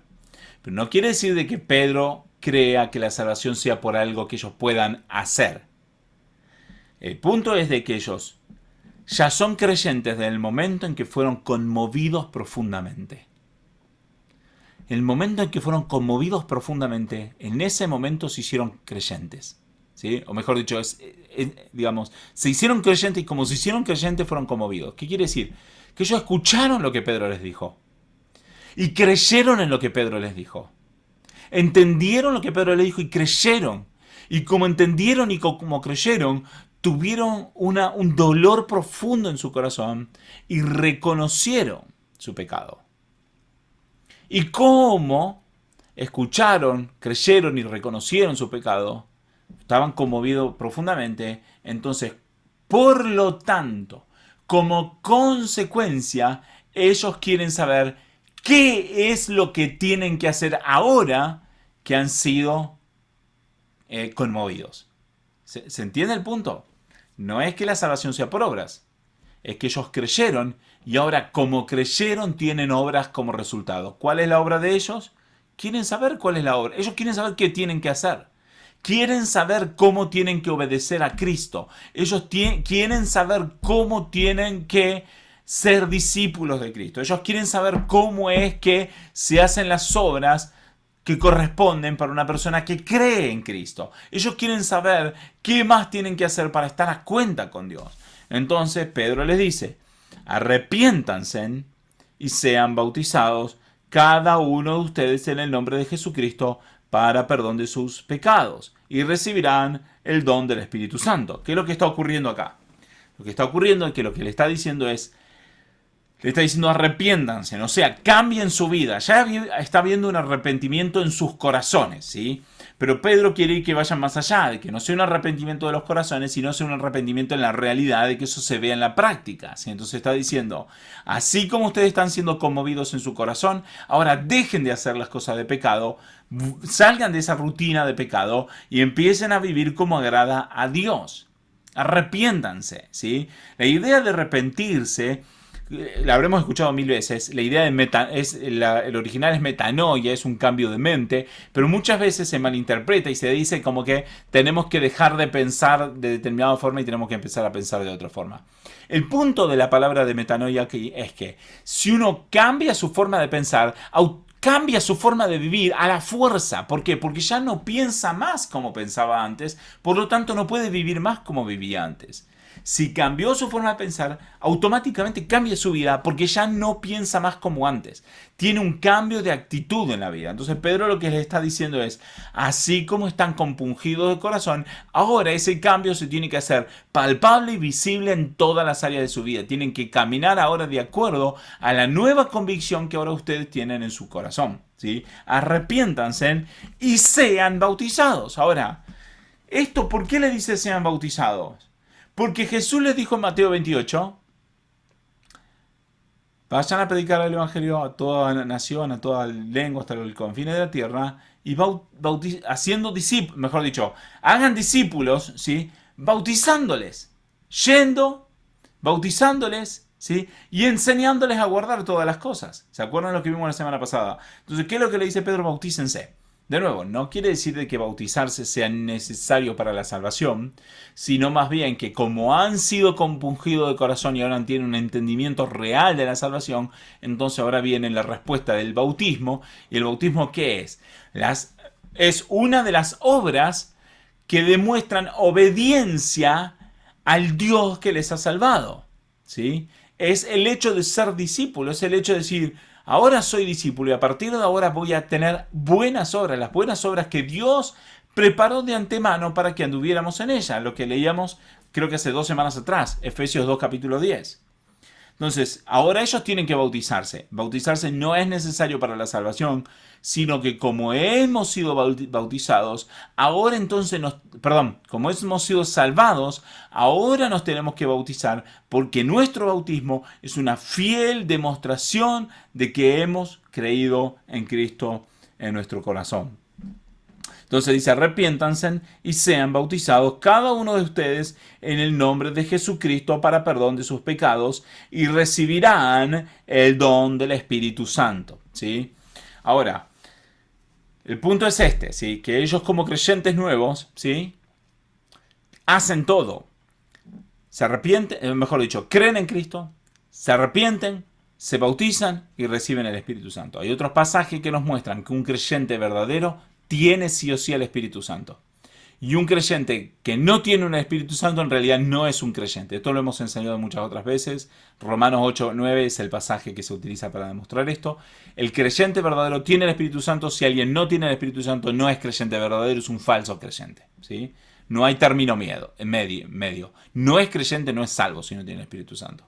Pero no quiere decir de que Pedro crea que la salvación sea por algo que ellos puedan hacer. El punto es de que ellos ya son creyentes desde el momento en que fueron conmovidos profundamente. El momento en que fueron conmovidos profundamente, en ese momento se hicieron creyentes. ¿Sí? O mejor dicho, digamos, se hicieron creyentes, y como se hicieron creyentes fueron conmovidos. ¿Qué quiere decir? Que ellos escucharon lo que Pedro les dijo y creyeron en lo que Pedro les dijo. Entendieron lo que Pedro les dijo y creyeron. Y como entendieron y como creyeron, tuvieron un dolor profundo en su corazón y reconocieron su pecado. Y como escucharon, creyeron y reconocieron su pecado, estaban conmovidos profundamente. Entonces, por lo tanto, como consecuencia, ellos quieren saber qué es lo que tienen que hacer ahora que han sido conmovidos. ¿Se entiende el punto? No es que la salvación sea por obras, es que ellos creyeron y ahora como creyeron tienen obras como resultado. ¿Cuál es la obra de ellos? Quieren saber cuál es la obra. Ellos quieren saber qué tienen que hacer. Quieren saber cómo tienen que obedecer a Cristo. Ellos quieren saber cómo tienen que ser discípulos de Cristo. Ellos quieren saber cómo es que se hacen las obras que corresponden para una persona que cree en Cristo. Ellos quieren saber qué más tienen que hacer para estar a cuenta con Dios. Entonces Pedro les dice, arrepiéntanse y sean bautizados cada uno de ustedes en el nombre de Jesucristo para perdón de sus pecados y recibirán el don del Espíritu Santo. ¿Qué es lo que está ocurriendo acá? Lo que está ocurriendo es que lo que le está diciendo es, le está diciendo arrepiéntanse, o sea, cambien su vida. Ya está habiendo un arrepentimiento en sus corazones, ¿sí? Pero Pedro quiere ir que vayan más allá, de que no sea un arrepentimiento de los corazones, sino sea un arrepentimiento en la realidad, de que eso se vea en la práctica, ¿sí? Entonces está diciendo, así como ustedes están siendo conmovidos en su corazón, ahora dejen de hacer las cosas de pecado, salgan de esa rutina de pecado y empiecen a vivir como agrada a Dios. Arrepiéntanse, ¿sí? La idea de arrepentirse la habremos escuchado mil veces, la idea de el original es metanoia, es un cambio de mente, pero muchas veces se malinterpreta y se dice como que tenemos que dejar de pensar de determinada forma y tenemos que empezar a pensar de otra forma. El punto de la palabra de metanoia aquí es que si uno cambia su forma de pensar, cambia su forma de vivir a la fuerza. ¿Por qué? Porque ya no piensa más como pensaba antes, por lo tanto no puede vivir más como vivía antes. Si cambió su forma de pensar, automáticamente cambia su vida porque ya no piensa más como antes. Tiene un cambio de actitud en la vida. Entonces Pedro lo que le está diciendo es, así como están compungidos de corazón, ahora ese cambio se tiene que hacer palpable y visible en todas las áreas de su vida. Tienen que caminar ahora de acuerdo a la nueva convicción que ahora ustedes tienen en su corazón, ¿sí? Arrepiéntanse y sean bautizados. Ahora, ¿esto por qué le dice sean bautizados? Porque Jesús les dijo en Mateo 28, vayan a predicar el Evangelio a toda nación, a toda lengua, hasta los confines de la tierra, y haciendo discípulos, mejor dicho, hagan discípulos, ¿sí? Bautizándoles, yendo, bautizándoles, ¿sí? Y enseñándoles a guardar todas las cosas. ¿Se acuerdan lo que vimos la semana pasada? Entonces, ¿qué es lo que le dice Pedro? Bautícense. De nuevo, no quiere decir de que bautizarse sea necesario para la salvación, sino más bien que como han sido compungidos de corazón y ahora tienen un entendimiento real de la salvación, entonces ahora viene la respuesta del bautismo. ¿Y el bautismo qué es? Es una de las obras que demuestran obediencia al Dios que les ha salvado, ¿sí? Es el hecho de ser discípulo, es el hecho de decir, ahora soy discípulo y a partir de ahora voy a tener buenas obras, las buenas obras que Dios preparó de antemano para que anduviéramos en ellas, lo que leíamos creo que hace 2 semanas atrás, Efesios 2 capítulo 10. Entonces, ahora ellos tienen que bautizarse. Bautizarse no es necesario para la salvación, sino que como hemos sido bautizados, ahora entonces como hemos sido salvados, ahora nos tenemos que bautizar porque nuestro bautismo es una fiel demostración de que hemos creído en Cristo en nuestro corazón. Entonces dice, arrepiéntanse y sean bautizados cada uno de ustedes en el nombre de Jesucristo para perdón de sus pecados y recibirán el don del Espíritu Santo, ¿sí? Ahora, el punto es este, ¿sí? Que ellos como creyentes nuevos, ¿sí? Hacen todo. Se arrepienten, mejor dicho, creen en Cristo, se arrepienten, se bautizan y reciben el Espíritu Santo. Hay otros pasajes que nos muestran que un creyente verdadero tiene sí o sí el Espíritu Santo. Y un creyente que no tiene un Espíritu Santo en realidad no es un creyente. Esto lo hemos enseñado muchas otras veces. Romanos 8:9 es el pasaje que se utiliza para demostrar esto. El creyente verdadero tiene el Espíritu Santo. Si alguien no tiene el Espíritu Santo, no es creyente verdadero, es un falso creyente, ¿sí? No hay término medio. No es creyente, no es salvo si no tiene el Espíritu Santo.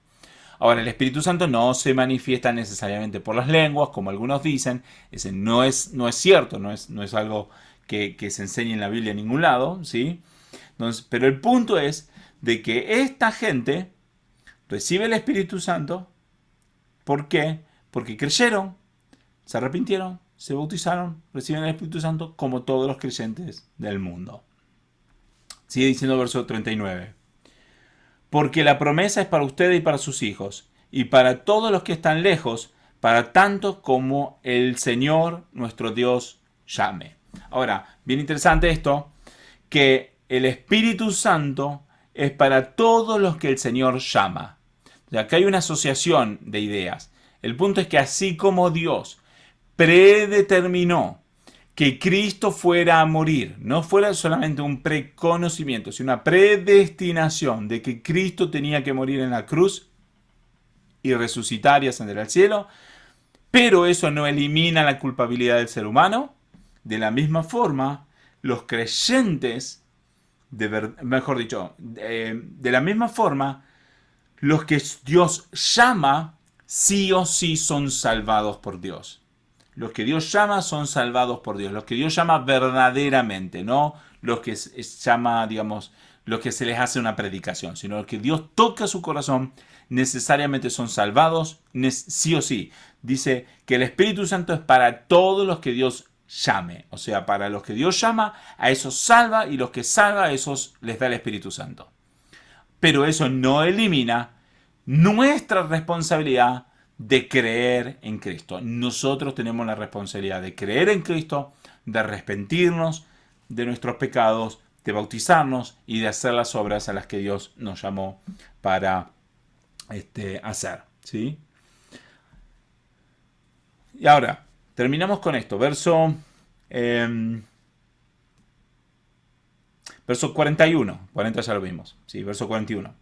Ahora, el Espíritu Santo no se manifiesta necesariamente por las lenguas, como algunos dicen. Ese no es cierto, no es algo que se enseñe en la Biblia en ningún lado, ¿sí? Entonces, pero el punto es de que esta gente recibe el Espíritu Santo. ¿Por qué? Porque creyeron, se arrepintieron, se bautizaron, reciben el Espíritu Santo como todos los creyentes del mundo. Sigue diciendo el verso 39. Porque la promesa es para ustedes y para sus hijos, y para todos los que están lejos, para tanto como el Señor nuestro Dios llame. Ahora, bien interesante esto, que el Espíritu Santo es para todos los que el Señor llama. O sea, acá hay una asociación de ideas. El punto es que así como Dios predeterminó que Cristo fuera a morir, no fuera solamente un preconocimiento, sino una predestinación de que Cristo tenía que morir en la cruz y resucitar y ascender al cielo, pero eso no elimina la culpabilidad del ser humano. De la misma forma, los creyentes, de la misma forma, los que Dios llama, sí o sí son salvados por Dios. Los que Dios llama son salvados por Dios. Los que Dios llama verdaderamente, no los que llama, digamos, los que se les hace una predicación, sino los que Dios toca su corazón, necesariamente son salvados, sí o sí. Dice que el Espíritu Santo es para todos los que Dios llame. O sea, para los que Dios llama, a esos salva, y los que salva, a esos les da el Espíritu Santo. Pero eso no elimina nuestra responsabilidad de creer en Cristo. Nosotros tenemos la responsabilidad de creer en Cristo, de arrepentirnos de nuestros pecados, de bautizarnos y de hacer las obras a las que Dios nos llamó para hacer, ¿sí? Y ahora, terminamos con esto. Verso 41. 40 ya lo vimos. ¿Sí? Verso 41.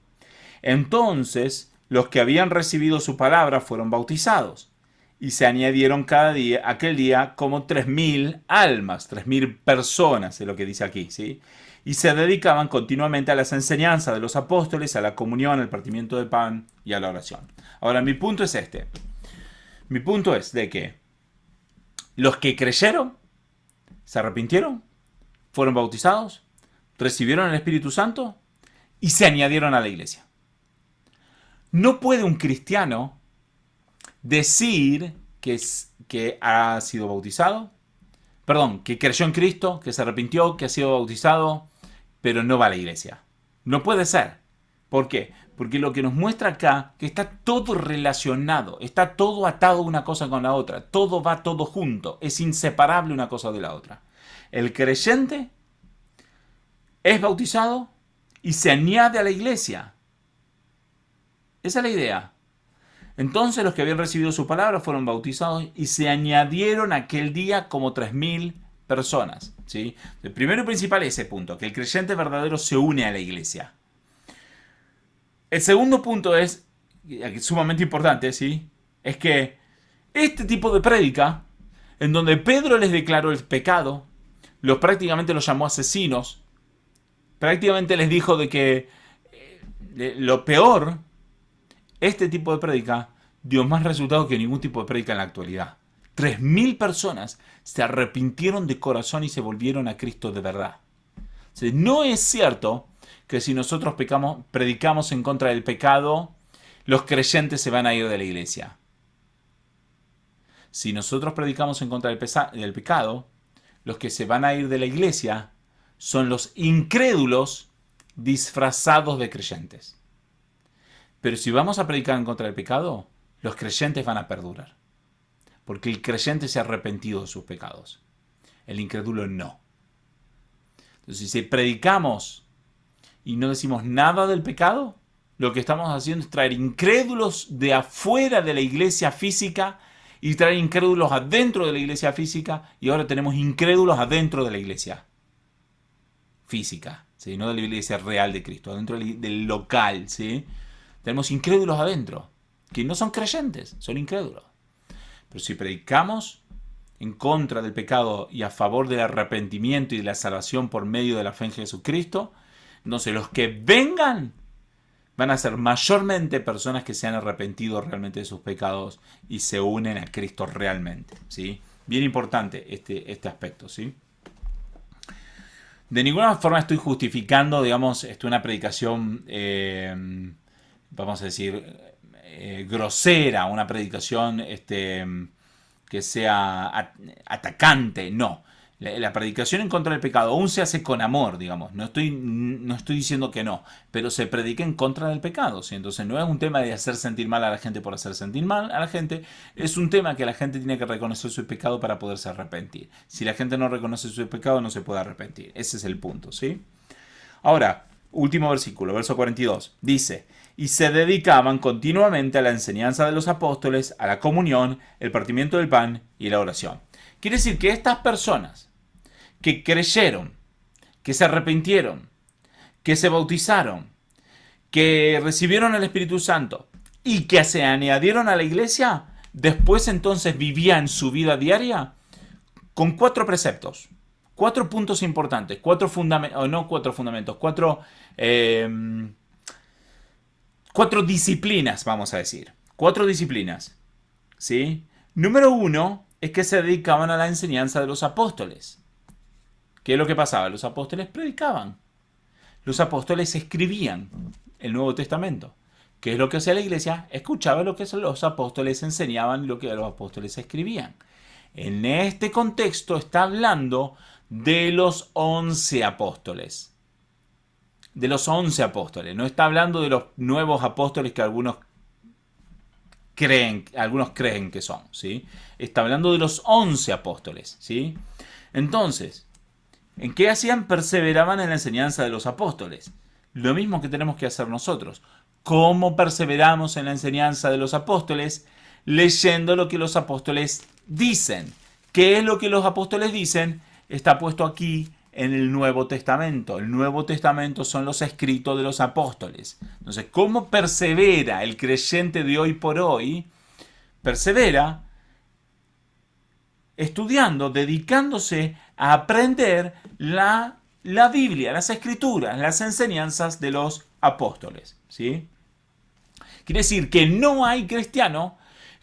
Entonces, los que habían recibido su palabra fueron bautizados, y se añadieron aquel día como 3.000 almas, 3.000 personas, es lo que dice aquí, ¿sí? Y se dedicaban continuamente a las enseñanzas de los apóstoles, a la comunión, al partimiento del pan y a la oración. Ahora, mi punto es este. Mi punto es de que los que creyeron, se arrepintieron, fueron bautizados, recibieron el Espíritu Santo y se añadieron a la iglesia. No puede un cristiano decir que ha sido bautizado, que creyó en Cristo, que se arrepintió, que ha sido bautizado, pero no va a la iglesia. No puede ser. ¿Por qué? Porque lo que nos muestra acá, que está todo relacionado, está todo atado una cosa con la otra, todo va todo junto, es inseparable una cosa de la otra. El creyente es bautizado y se añade a la iglesia. Esa es la idea. Entonces los que habían recibido su palabra fueron bautizados y se añadieron aquel día como 3.000 personas, ¿sí? El primero y principal es ese punto, que el creyente verdadero se une a la iglesia. El segundo punto es sumamente importante, ¿sí? Es que este tipo de prédica, en donde Pedro les declaró el pecado, prácticamente los llamó asesinos, prácticamente les dijo de que lo peor, este tipo de prédica dio más resultados que ningún tipo de prédica en la actualidad. 3.000 personas se arrepintieron de corazón y se volvieron a Cristo de verdad. O sea, no es cierto que si nosotros predicamos en contra del pecado, los creyentes se van a ir de la iglesia. Si nosotros predicamos en contra del pecado, los que se van a ir de la iglesia son los incrédulos disfrazados de creyentes. Pero si vamos a predicar en contra del pecado, los creyentes van a perdurar. Porque el creyente se ha arrepentido de sus pecados. El incrédulo no. Entonces, si predicamos y no decimos nada del pecado, lo que estamos haciendo es traer incrédulos de afuera de la iglesia física y traer incrédulos adentro de la iglesia física, y ahora tenemos incrédulos adentro de la iglesia física, ¿sí? No de la iglesia real de Cristo, adentro del local, ¿sí? Tenemos incrédulos adentro, que no son creyentes, son incrédulos. Pero si predicamos en contra del pecado y a favor del arrepentimiento y de la salvación por medio de la fe en Jesucristo, entonces los que vengan van a ser mayormente personas que se han arrepentido realmente de sus pecados y se unen a Cristo realmente, ¿sí? Bien importante este aspecto, ¿sí? de ninguna forma estoy justificando, digamos, una predicación, vamos a decir, grosera, una predicación que sea atacante, no. La predicación en contra del pecado aún se hace con amor, digamos. No estoy diciendo que no, pero se predica en contra del pecado, ¿sí? Entonces no es un tema de hacer sentir mal a la gente por hacer sentir mal a la gente. Es un tema que la gente tiene que reconocer su pecado para poderse arrepentir. Si la gente no reconoce su pecado, no se puede arrepentir. Ese es el punto, ¿sí? Ahora, último versículo, verso 42. Dice: y se dedicaban continuamente a la enseñanza de los apóstoles, a la comunión, el partimiento del pan y la oración. Quiere decir que estas personas que creyeron, que se arrepintieron, que se bautizaron, que recibieron el Espíritu Santo y que se añadieron a la iglesia, después entonces vivían su vida diaria con 4 preceptos, 4 puntos importantes, 4 fundamentos, no 4 fundamentos, 4 disciplinas, vamos a decir. 4 disciplinas, ¿sí? Número 1 es que se dedicaban a la enseñanza de los apóstoles. ¿Qué es lo que pasaba? Los apóstoles predicaban. Los apóstoles escribían el Nuevo Testamento. ¿Qué es lo que hacía la iglesia? Escuchaba lo que los apóstoles enseñaban y lo que los apóstoles escribían. En este contexto está hablando de los 11 apóstoles. De los 11 apóstoles. No está hablando de los nuevos apóstoles que algunos creen que son, ¿sí? Está hablando de los 11 apóstoles, ¿sí? Entonces, ¿en qué hacían? Perseveraban en la enseñanza de los apóstoles. Lo mismo que tenemos que hacer nosotros. ¿Cómo perseveramos en la enseñanza de los apóstoles? Leyendo lo que los apóstoles dicen. ¿Qué es lo que los apóstoles dicen? Está puesto aquí en el Nuevo Testamento. El Nuevo Testamento son los escritos de los apóstoles. Entonces, ¿cómo persevera el creyente de hoy por hoy? Persevera estudiando, dedicándose a aprender la Biblia, las escrituras, las enseñanzas de los apóstoles, ¿sí? Quiere decir que no hay cristiano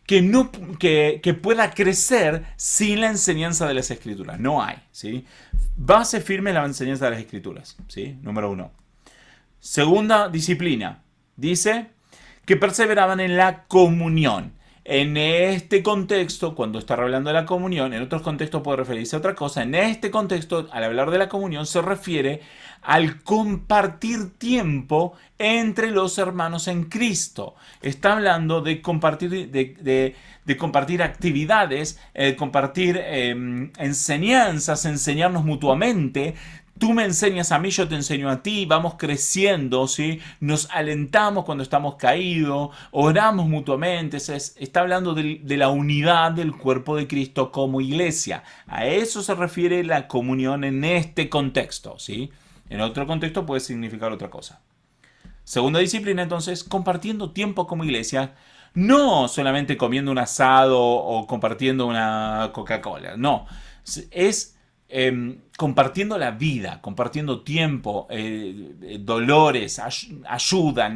que pueda crecer sin la enseñanza de las escrituras. No hay, ¿sí? Base firme en la enseñanza de las escrituras, ¿sí? Número 1. Segunda disciplina. Dice que perseveraban en la comunión. En este contexto, cuando está hablando de la comunión, en otros contextos puede referirse a otra cosa. En este contexto, al hablar de la comunión, se refiere al compartir tiempo entre los hermanos en Cristo. Está hablando de compartir, de compartir actividades, compartir enseñanzas, enseñarnos mutuamente. Tú me enseñas a mí, yo te enseño a ti, vamos creciendo, ¿sí? Nos alentamos cuando estamos caídos, oramos mutuamente. Está hablando de la unidad del cuerpo de Cristo como iglesia. A eso se refiere la comunión en este contexto, ¿sí? En otro contexto puede significar otra cosa. Segunda disciplina, entonces, compartiendo tiempo como iglesia, no solamente comiendo un asado o compartiendo una Coca-Cola, no, es compartiendo la vida, compartiendo tiempo, dolores, ayuda,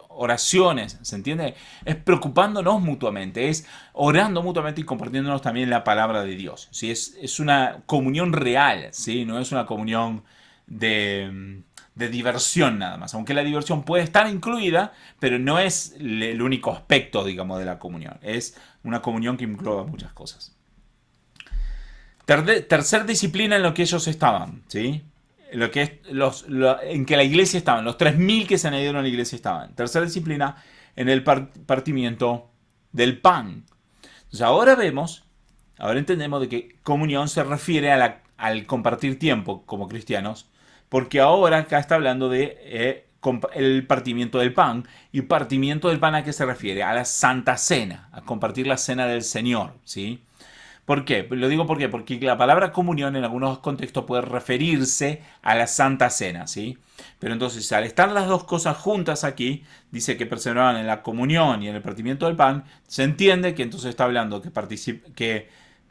oraciones, ¿se entiende? Es preocupándonos mutuamente, es orando mutuamente y compartiéndonos también la palabra de Dios, ¿sí? Es una comunión real, ¿sí? No es una comunión de diversión nada más, aunque la diversión puede estar incluida, pero no es el único aspecto, digamos, de la comunión, es una comunión que engloba muchas cosas. Tercer disciplina en lo que ellos estaban, ¿sí? En que la iglesia estaban, los 3.000 que se añadieron a la iglesia estaban. Tercera disciplina en el partimiento del pan. Entonces ahora entendemos de que comunión se refiere al compartir tiempo como cristianos, porque ahora acá está hablando de el partimiento del pan. ¿Y partimiento del pan a qué se refiere? A la Santa Cena, a compartir la cena del Señor, ¿sí? ¿Por qué? Lo digo porque la palabra comunión en algunos contextos puede referirse a la Santa Cena, ¿sí? Pero entonces, al estar las dos cosas juntas aquí, dice que perseveraban en la comunión y en el partimiento del pan, se entiende que entonces está hablando que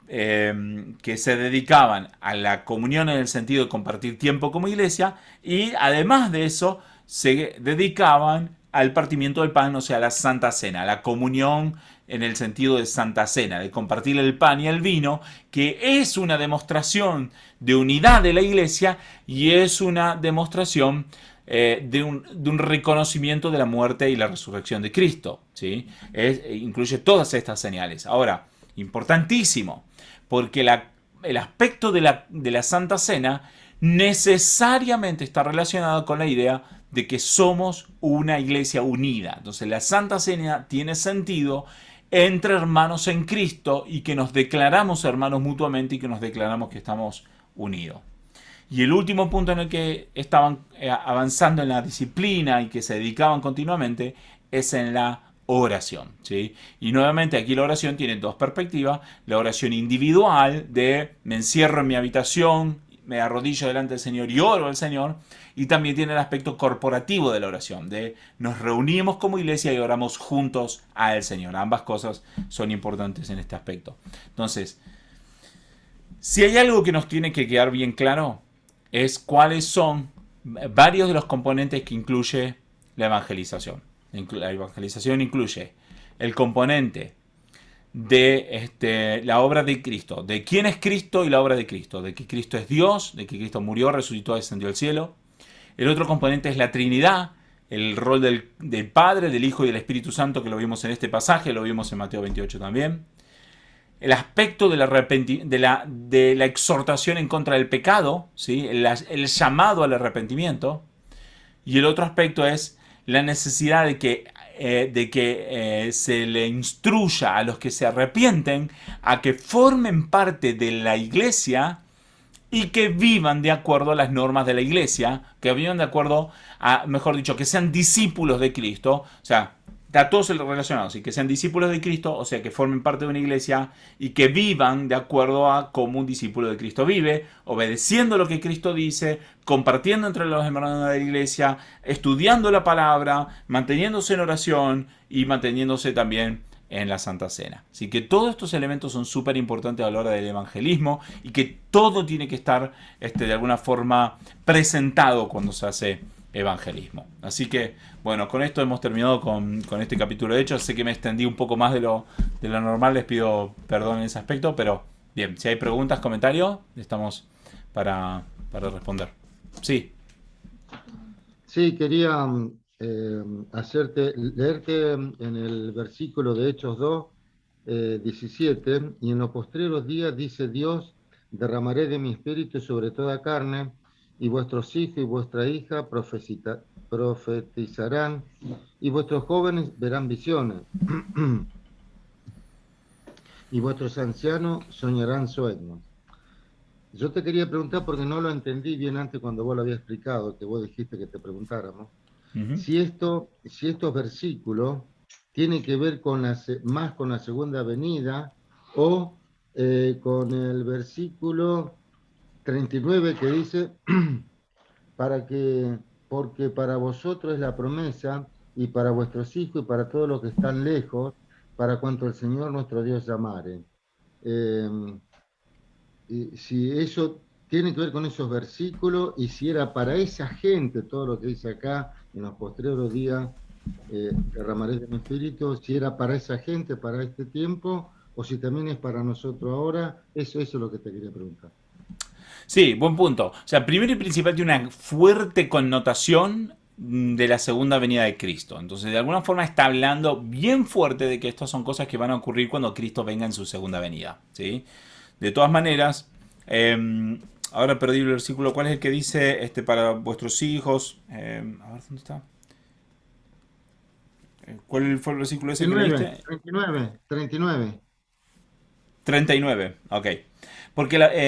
se dedicaban a la comunión en el sentido de compartir tiempo como iglesia y además de eso se dedicaban al partimiento del pan, o sea, la Santa Cena, la comunión en el sentido de Santa Cena, de compartir el pan y el vino, que es una demostración de unidad de la iglesia y es una demostración de un reconocimiento de la muerte y la resurrección de Cristo. ¿Sí? Incluye todas estas señales. Ahora, importantísimo, porque el aspecto de la Santa Cena necesariamente está relacionado con la idea de que somos una iglesia unida. Entonces la Santa Cena tiene sentido entre hermanos en Cristo y que nos declaramos hermanos mutuamente y que nos declaramos que estamos unidos. Y el último punto en el que estaban avanzando en la disciplina y que se dedicaban continuamente es en la oración. ¿Sí? Y nuevamente aquí la oración tiene dos perspectivas. La oración individual de me encierro en mi habitación, me arrodillo delante del Señor y oro al Señor. Y también tiene el aspecto corporativo de la oración, de nos reunimos como iglesia y oramos juntos al Señor. Ambas cosas son importantes en este aspecto. Entonces, si hay algo que nos tiene que quedar bien claro, es cuáles son varios de los componentes que incluye la evangelización. La evangelización incluye el componente de la obra de Cristo, de quién es Cristo y la obra de Cristo, de que Cristo es Dios, de que Cristo murió, resucitó, descendió al cielo. El otro componente es la Trinidad, el rol del Padre, del Hijo y del Espíritu Santo, que lo vimos en este pasaje, lo vimos en Mateo 28 también. El aspecto de la exhortación en contra del pecado, ¿sí? El llamado al arrepentimiento. Y el otro aspecto es la necesidad de que se le instruya a los que se arrepienten a que formen parte de la iglesia y que vivan de acuerdo a las normas de la iglesia, que vivan de acuerdo a, mejor dicho, que sean discípulos de Cristo, o sea, está todos relacionados, y que sean discípulos de Cristo, o sea, que formen parte de una iglesia y que vivan de acuerdo a cómo un discípulo de Cristo vive, obedeciendo lo que Cristo dice, compartiendo entre los hermanos de la iglesia, estudiando la palabra, manteniéndose en oración y manteniéndose también en la Santa Cena. Así que todos estos elementos son súper importantes a la hora del evangelismo y que todo tiene que estar de alguna forma presentado cuando se hace evangelismo. Así que, bueno, con esto hemos terminado con este capítulo de Hechos. Sé que me extendí un poco más de lo normal, les pido perdón en ese aspecto, pero bien, si hay preguntas, comentarios, estamos para responder. Sí. Sí, quería leerte en el versículo de Hechos 2, 17, y en los postreros días dice Dios, derramaré de mi espíritu sobre toda carne, y vuestros hijos y vuestra hija profetizarán, y vuestros jóvenes verán visiones, y vuestros ancianos soñarán sueños. Yo te quería preguntar, porque no lo entendí bien antes cuando vos lo habías explicado, que vos dijiste que te preguntáramos, si estos versículos tienen que ver más con la segunda venida o con el versículo 39 que dice, porque para vosotros es la promesa y para vuestros hijos y para todos los que están lejos, para cuanto el Señor nuestro Dios llamare. Si eso tiene que ver con esos versículos y si era para esa gente todo lo que dice acá en los postreros días, derramaré de mi espíritu, si era para esa gente, para este tiempo, o si también es para nosotros ahora. Eso es lo que te quería preguntar. Sí, buen punto. O sea, primero y principal tiene una fuerte connotación de la segunda venida de Cristo. Entonces, de alguna forma está hablando bien fuerte de que estas son cosas que van a ocurrir cuando Cristo venga en su segunda venida. ¿Sí? De todas maneras, ahora perdí el versículo. ¿Cuál es el que dice para vuestros hijos? A ver, ¿dónde está? ¿Cuál fue el versículo ese que 39, leíste? 39, 39. 39, ok.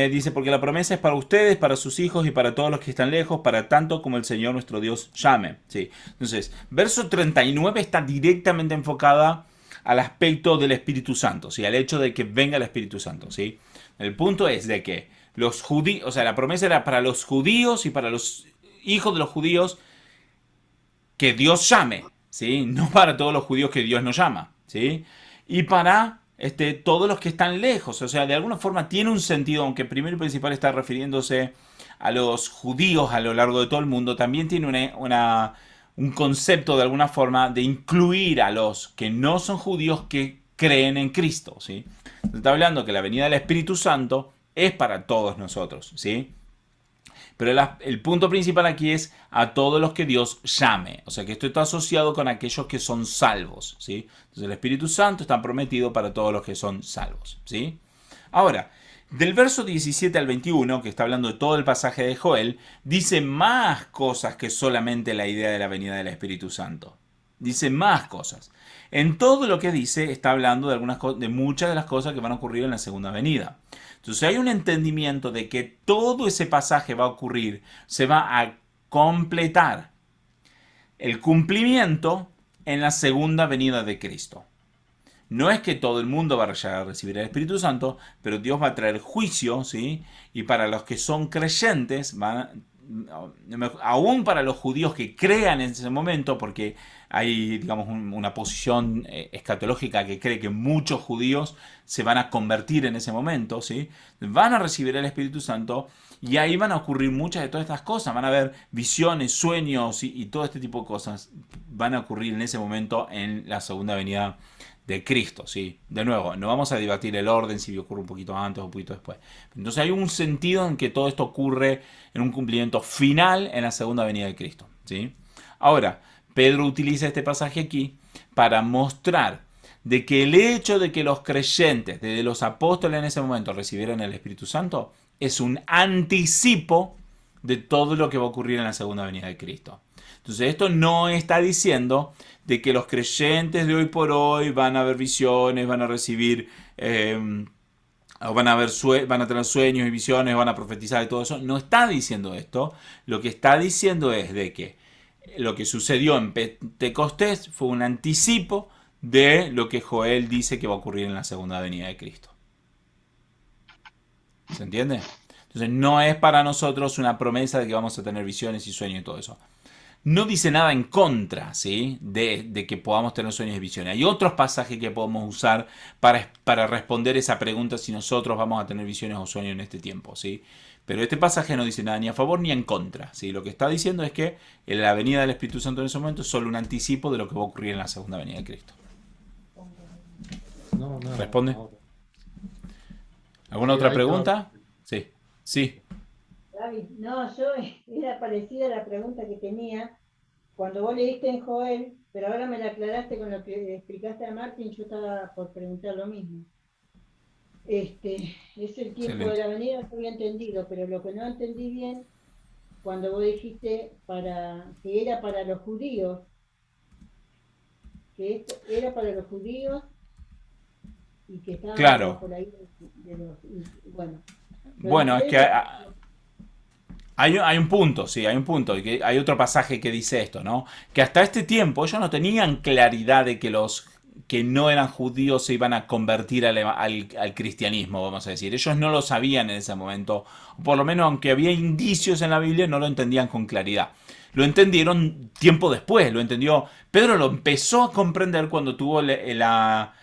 Dice, porque la promesa es para ustedes, para sus hijos y para todos los que están lejos, para tanto como el Señor nuestro Dios llame. Sí. Entonces, verso 39 está directamente enfocada al aspecto del Espíritu Santo, ¿sí? Al hecho de que venga el Espíritu Santo. ¿Sí? El punto es de que los judíos, o sea, la promesa era para los judíos y para los hijos de los judíos que Dios llame, ¿sí? No para todos los judíos que Dios no llama, ¿sí? Y para todos los que están lejos, o sea, de alguna forma tiene un sentido, aunque primero y principal está refiriéndose a los judíos a lo largo de todo el mundo, también tiene un concepto de alguna forma de incluir a los que no son judíos que creen en Cristo, ¿sí? Entonces está hablando que la venida del Espíritu Santo es para todos nosotros, ¿sí? Pero el punto principal aquí es a todos los que Dios llame. O sea que esto está asociado con aquellos que son salvos, ¿sí? Entonces el Espíritu Santo está prometido para todos los que son salvos, ¿sí? Ahora, del verso 17 al 21, que está hablando de todo el pasaje de Joel, dice más cosas que solamente la idea de la venida del Espíritu Santo. Dice más cosas. En todo lo que dice está hablando de muchas de las cosas que van a ocurrir en la segunda venida. Entonces hay un entendimiento de que todo ese pasaje va a ocurrir, se va a completar el cumplimiento en la segunda venida de Cristo. No es que todo el mundo va a recibir el Espíritu Santo, pero Dios va a traer juicio, ¿sí? Y para los que son creyentes, aún para los judíos que crean en ese momento, porque hay, digamos, una posición escatológica que cree que muchos judíos se van a convertir en ese momento, ¿sí? Van a recibir el Espíritu Santo y ahí van a ocurrir muchas de todas estas cosas. Van a haber visiones, sueños y todo este tipo de cosas van a ocurrir en ese momento en la segunda venida de Cristo, ¿sí? De nuevo, no vamos a debatir el orden, si ocurre un poquito antes o un poquito después. Entonces hay un sentido en que todo esto ocurre en un cumplimiento final en la segunda venida de Cristo, ¿sí? Ahora, Pedro utiliza este pasaje aquí para mostrar de que el hecho de que los creyentes, desde los apóstoles en ese momento, recibieran el Espíritu Santo, es un anticipo de todo lo que va a ocurrir en la segunda venida de Cristo. Entonces esto no está diciendo de que los creyentes de hoy por hoy van a ver visiones, van a recibir, van a tener sueños y visiones, van a profetizar y todo eso. No está diciendo esto. Lo que está diciendo es de que lo que sucedió en Pentecostés fue un anticipo de lo que Joel dice que va a ocurrir en la segunda venida de Cristo. ¿Se entiende? Entonces no es para nosotros una promesa de que vamos a tener visiones y sueños y todo eso. No dice nada en contra, ¿sí? de que podamos tener sueños y visiones. Hay otros pasajes que podemos usar para responder esa pregunta si nosotros vamos a tener visiones o sueños en este tiempo, ¿sí? Pero este pasaje no dice nada ni a favor ni en contra, ¿sí? Lo que está diciendo es que la venida del Espíritu Santo en ese momento es solo un anticipo de lo que va a ocurrir en la segunda venida de Cristo. No, nada, ¿Responde? ahora. ¿Alguna Sí, otra ahí estaba. pregunta? Sí. Sí. Gaby, no, yo era parecida a la pregunta que tenía cuando vos leíste en Joel, pero ahora me la aclaraste con lo que explicaste a Martín, yo estaba por preguntar lo mismo. Es el tiempo de Excelente. la venida, yo había entendido, pero lo que no entendí bien, cuando vos dijiste que era para los judíos, que esto era para los judíos y que estaban Claro. bajo la ira de los... Bueno, lo Bueno, es que diferencia... hay un punto, sí, hay un punto. Y que hay otro pasaje que dice esto, ¿no? Que hasta este tiempo ellos no tenían claridad de que los que no eran judíos se iban a convertir al cristianismo, vamos a decir. Ellos no lo sabían en ese momento. Por lo menos, aunque había indicios en la Biblia, no lo entendían con claridad. Lo entendieron tiempo después, lo entendió. Pedro lo empezó a comprender cuando tuvo la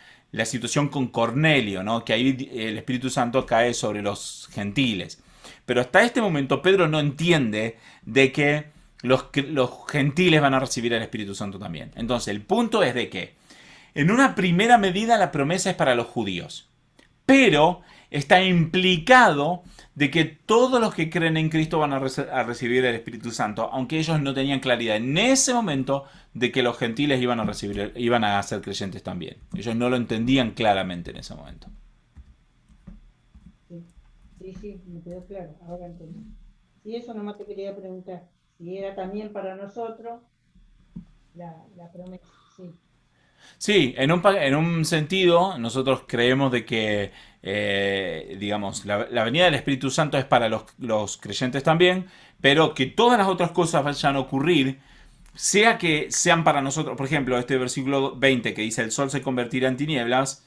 situación con Cornelio, ¿no? Que ahí el Espíritu Santo cae sobre los gentiles. Pero hasta este momento Pedro no entiende de que los gentiles van a recibir el Espíritu Santo también. Entonces el punto es de que en una primera medida la promesa es para los judíos, pero está implicado de que todos los que creen en Cristo van a recibir el Espíritu Santo, aunque ellos no tenían claridad en ese momento de que los gentiles iban a ser creyentes también. Ellos no lo entendían claramente en ese momento. Sí, sí, sí, me quedó claro, ahora entendí. Sí, eso nomás te quería preguntar, si era también para nosotros la promesa, sí. Sí, en un sentido, nosotros creemos de que, digamos, la venida del Espíritu Santo es para los creyentes también, pero que todas las otras cosas vayan a ocurrir, sea que sean para nosotros. Por ejemplo, este versículo 20 que dice el sol se convertirá en tinieblas,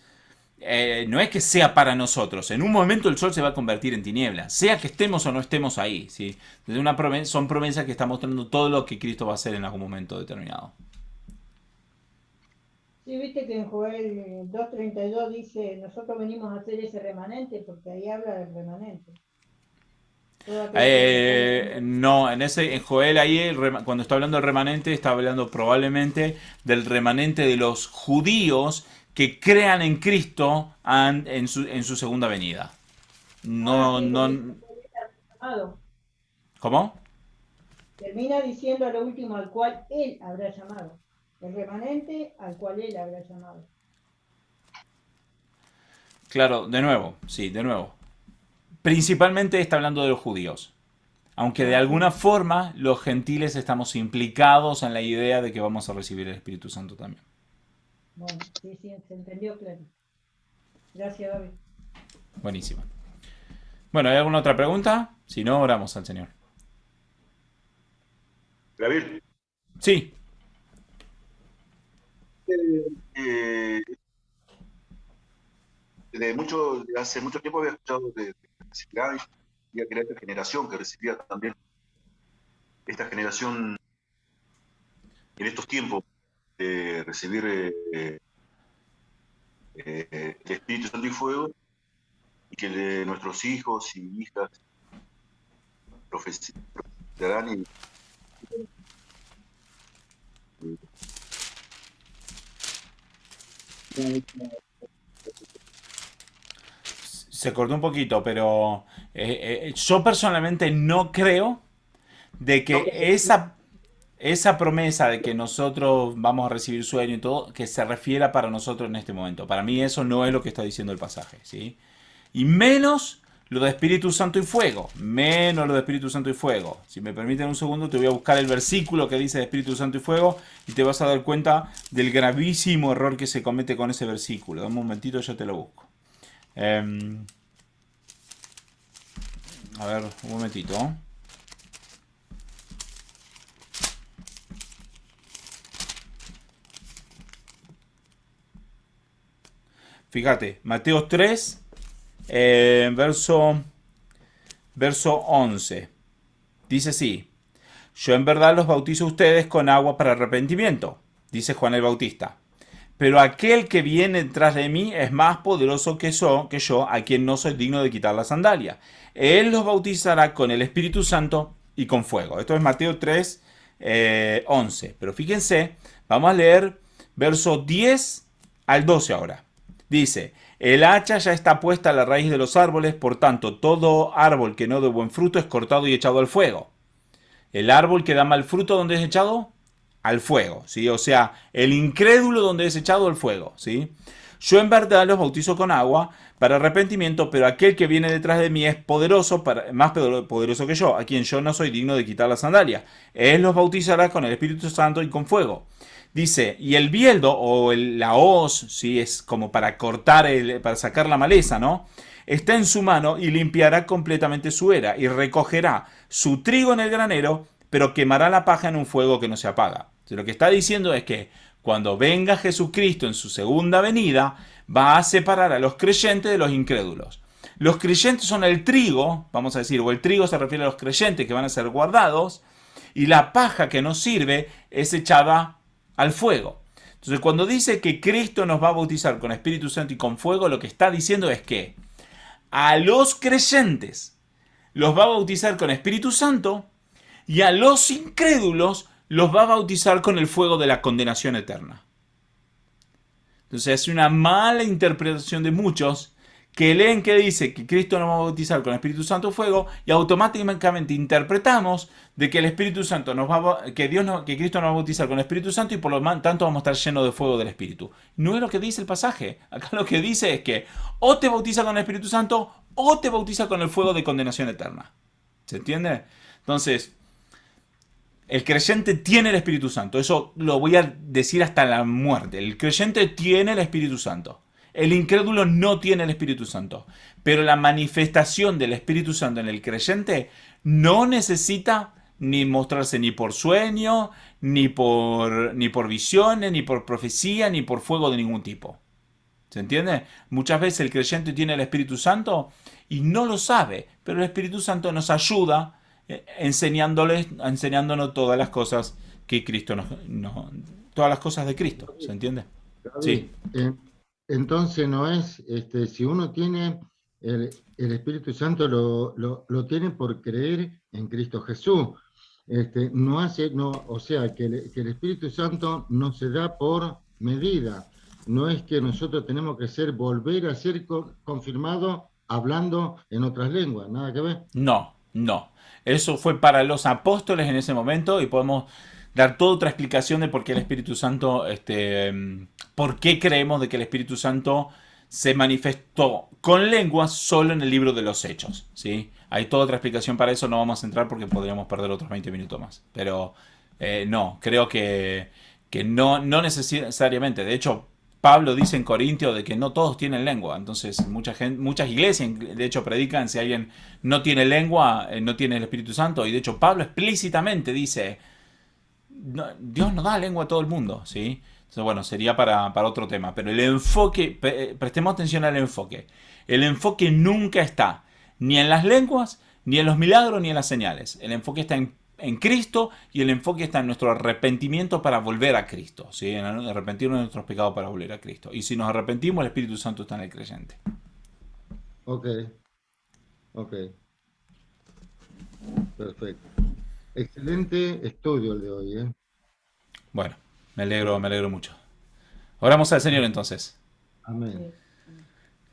no es que sea para nosotros. En un momento el sol se va a convertir en tinieblas, sea que estemos o no estemos ahí, ¿sí? Son promesas que están mostrando todo lo que Cristo va a hacer en algún momento determinado. Sí, viste que en Joel 2:32 dice, nosotros venimos a hacer ese remanente, porque ahí habla del remanente. Todo aquel que no está No, en Joel ahí, cuando está hablando del remanente, está hablando probablemente del remanente de los judíos que crean en Cristo en su segunda venida. Ah, No, sí, porque no. llamado. ¿Cómo? Termina diciendo a lo último al cual él habrá llamado. El remanente al cual él habrá llamado. Claro, de nuevo, sí, de nuevo. Principalmente está hablando de los judíos. Aunque de Ah, sí. alguna forma los gentiles estamos implicados en la idea de que vamos a recibir el Espíritu Santo también. Bueno, sí, sí, se entendió claro. Gracias, David. Buenísimo. Bueno, ¿hay alguna otra pregunta? Si no, oramos al Señor. Gabriel, Sí, eh, hace mucho tiempo había escuchado de reciclar y que era esta generación que recibía también, esta generación en estos tiempos de recibir el Espíritu Santo y fuego, y que nuestros hijos y hijas profetizarán se cortó un poquito, pero yo personalmente no creo de no, que esa promesa de que nosotros vamos a recibir sueño y todo, que se refiera para nosotros en este momento. Para mí eso no es lo que está diciendo el pasaje, ¿sí? Y menos lo de Espíritu Santo y fuego. Menos lo de Espíritu Santo y fuego. Si me permiten un segundo, te voy a buscar el versículo que dice de Espíritu Santo y fuego y te vas a dar cuenta del gravísimo error que se comete con ese versículo. Dame un momentito, yo te lo busco. A ver, un momentito. Fíjate, Mateo 3, verso 11. Dice así: yo en verdad los bautizo a ustedes con agua para arrepentimiento, dice Juan el Bautista. Pero aquel que viene detrás de mí es más poderoso que yo, a quien no soy digno de quitar la sandalia. Él los bautizará con el Espíritu Santo y con fuego. Esto es Mateo 3, 11. Pero fíjense, vamos a leer verso 10 al 12 ahora. Dice: el hacha ya está puesta a la raíz de los árboles, por tanto, todo árbol que no dé buen fruto es cortado y echado al fuego. El árbol que da mal fruto, ¿dónde es echado? Al fuego, ¿sí? O sea, el incrédulo, ¿dónde es echado? Al fuego, ¿sí? Yo en verdad los bautizo con agua para arrepentimiento, pero aquel que viene detrás de mí es poderoso, más poderoso que yo, a quien yo no soy digno de quitar la sandalia. Él los bautizará con el Espíritu Santo y con fuego. Dice, y el bieldo o la hoz, ¿sí? Es como para cortar, para sacar la maleza, ¿no? Está en su mano y limpiará completamente su era y recogerá su trigo en el granero, pero quemará la paja en un fuego que no se apaga. Entonces, lo que está diciendo es que cuando venga Jesucristo en su segunda venida, va a separar a los creyentes de los incrédulos. Los creyentes son el trigo, vamos a decir, o el trigo se refiere a los creyentes que van a ser guardados, y la paja que nos sirve es echada al fuego. Entonces, cuando dice que Cristo nos va a bautizar con Espíritu Santo y con fuego, lo que está diciendo es que a los creyentes los va a bautizar con Espíritu Santo y a los incrédulos los va a bautizar con el fuego de la condenación eterna. Entonces es una mala interpretación de muchos que leen que dice que Cristo nos va a bautizar con Espíritu Santo y fuego y automáticamente interpretamos de que el Espíritu Santo que Cristo nos va a bautizar con Espíritu Santo y por lo tanto vamos a estar llenos de fuego del Espíritu. No es lo que dice el pasaje. Acá lo que dice es que o te bautiza con el Espíritu Santo o te bautiza con el fuego de condenación eterna. ¿Se entiende? Entonces, el creyente tiene el Espíritu Santo. Eso lo voy a decir hasta la muerte. El creyente tiene el Espíritu Santo. El incrédulo no tiene el Espíritu Santo. Pero la manifestación del Espíritu Santo en el creyente no necesita ni mostrarse ni por sueño, ni por visiones, ni por profecía, ni por fuego de ningún tipo. ¿Se entiende? Muchas veces el creyente tiene el Espíritu Santo y no lo sabe, pero el Espíritu Santo nos ayuda enseñándonos todas las cosas que Cristo todas las cosas de Cristo, ¿se entiende? David, Sí. entonces no es, si uno tiene el Espíritu Santo lo tienen por creer en Cristo Jesús. O sea, que el Espíritu Santo no se da por medida. No es que nosotros tenemos que volver a ser confirmados hablando en otras lenguas, nada que ver. No, no. Eso fue para los apóstoles en ese momento y podemos dar toda otra explicación de por qué el Espíritu Santo, por qué creemos de que el Espíritu Santo se manifestó con lenguas solo en el libro de los Hechos, ¿sí? Hay toda otra explicación para eso, no vamos a entrar porque podríamos perder otros 20 minutos más. Pero no, creo que no necesariamente. De hecho, Pablo dice en Corintio de que no todos tienen lengua. Entonces, muchas iglesias, de hecho, predican si alguien no tiene lengua, no tiene el Espíritu Santo. Y de hecho, Pablo explícitamente dice, no, Dios no da lengua a todo el mundo, ¿sí? Entonces, bueno, sería para otro tema. Pero el enfoque, prestemos atención al enfoque. El enfoque nunca está ni en las lenguas, ni en los milagros, ni en las señales. El enfoque está en Cristo y el enfoque está en nuestro arrepentimiento para volver a Cristo, ¿sí? En arrepentirnos de nuestros pecados para volver a Cristo. Y si nos arrepentimos, el Espíritu Santo está en el creyente. Ok. Perfecto. Excelente estudio el de hoy, ¿eh? Bueno, me alegro mucho. Oramos al Señor entonces. Amén.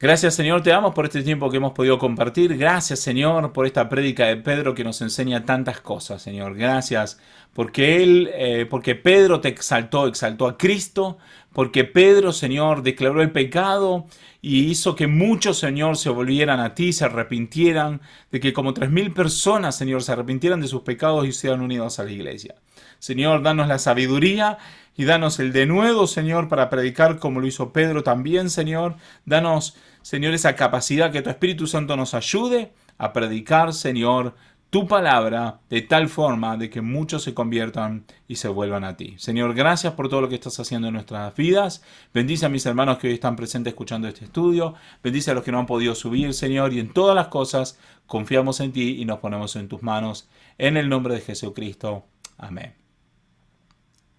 Gracias, Señor, te damos por este tiempo que hemos podido compartir. Gracias, Señor, por esta prédica de Pedro que nos enseña tantas cosas, Señor. Gracias porque Pedro te exaltó a Cristo, porque Pedro, Señor, declaró el pecado y hizo que muchos, Señor, se volvieran a ti, se arrepintieran, de que como 3.000 personas, Señor, se arrepintieran de sus pecados y sean unidos a la iglesia. Señor, danos la sabiduría y danos el denuedo, Señor, para predicar como lo hizo Pedro también, Señor. Danos, Señor, esa capacidad que tu Espíritu Santo nos ayude a predicar, Señor, tu palabra de tal forma de que muchos se conviertan y se vuelvan a ti. Señor, gracias por todo lo que estás haciendo en nuestras vidas. Bendice a mis hermanos que hoy están presentes escuchando este estudio. Bendice a los que no han podido subir, Señor. Y en todas las cosas confiamos en ti y nos ponemos en tus manos. En el nombre de Jesucristo. Amén.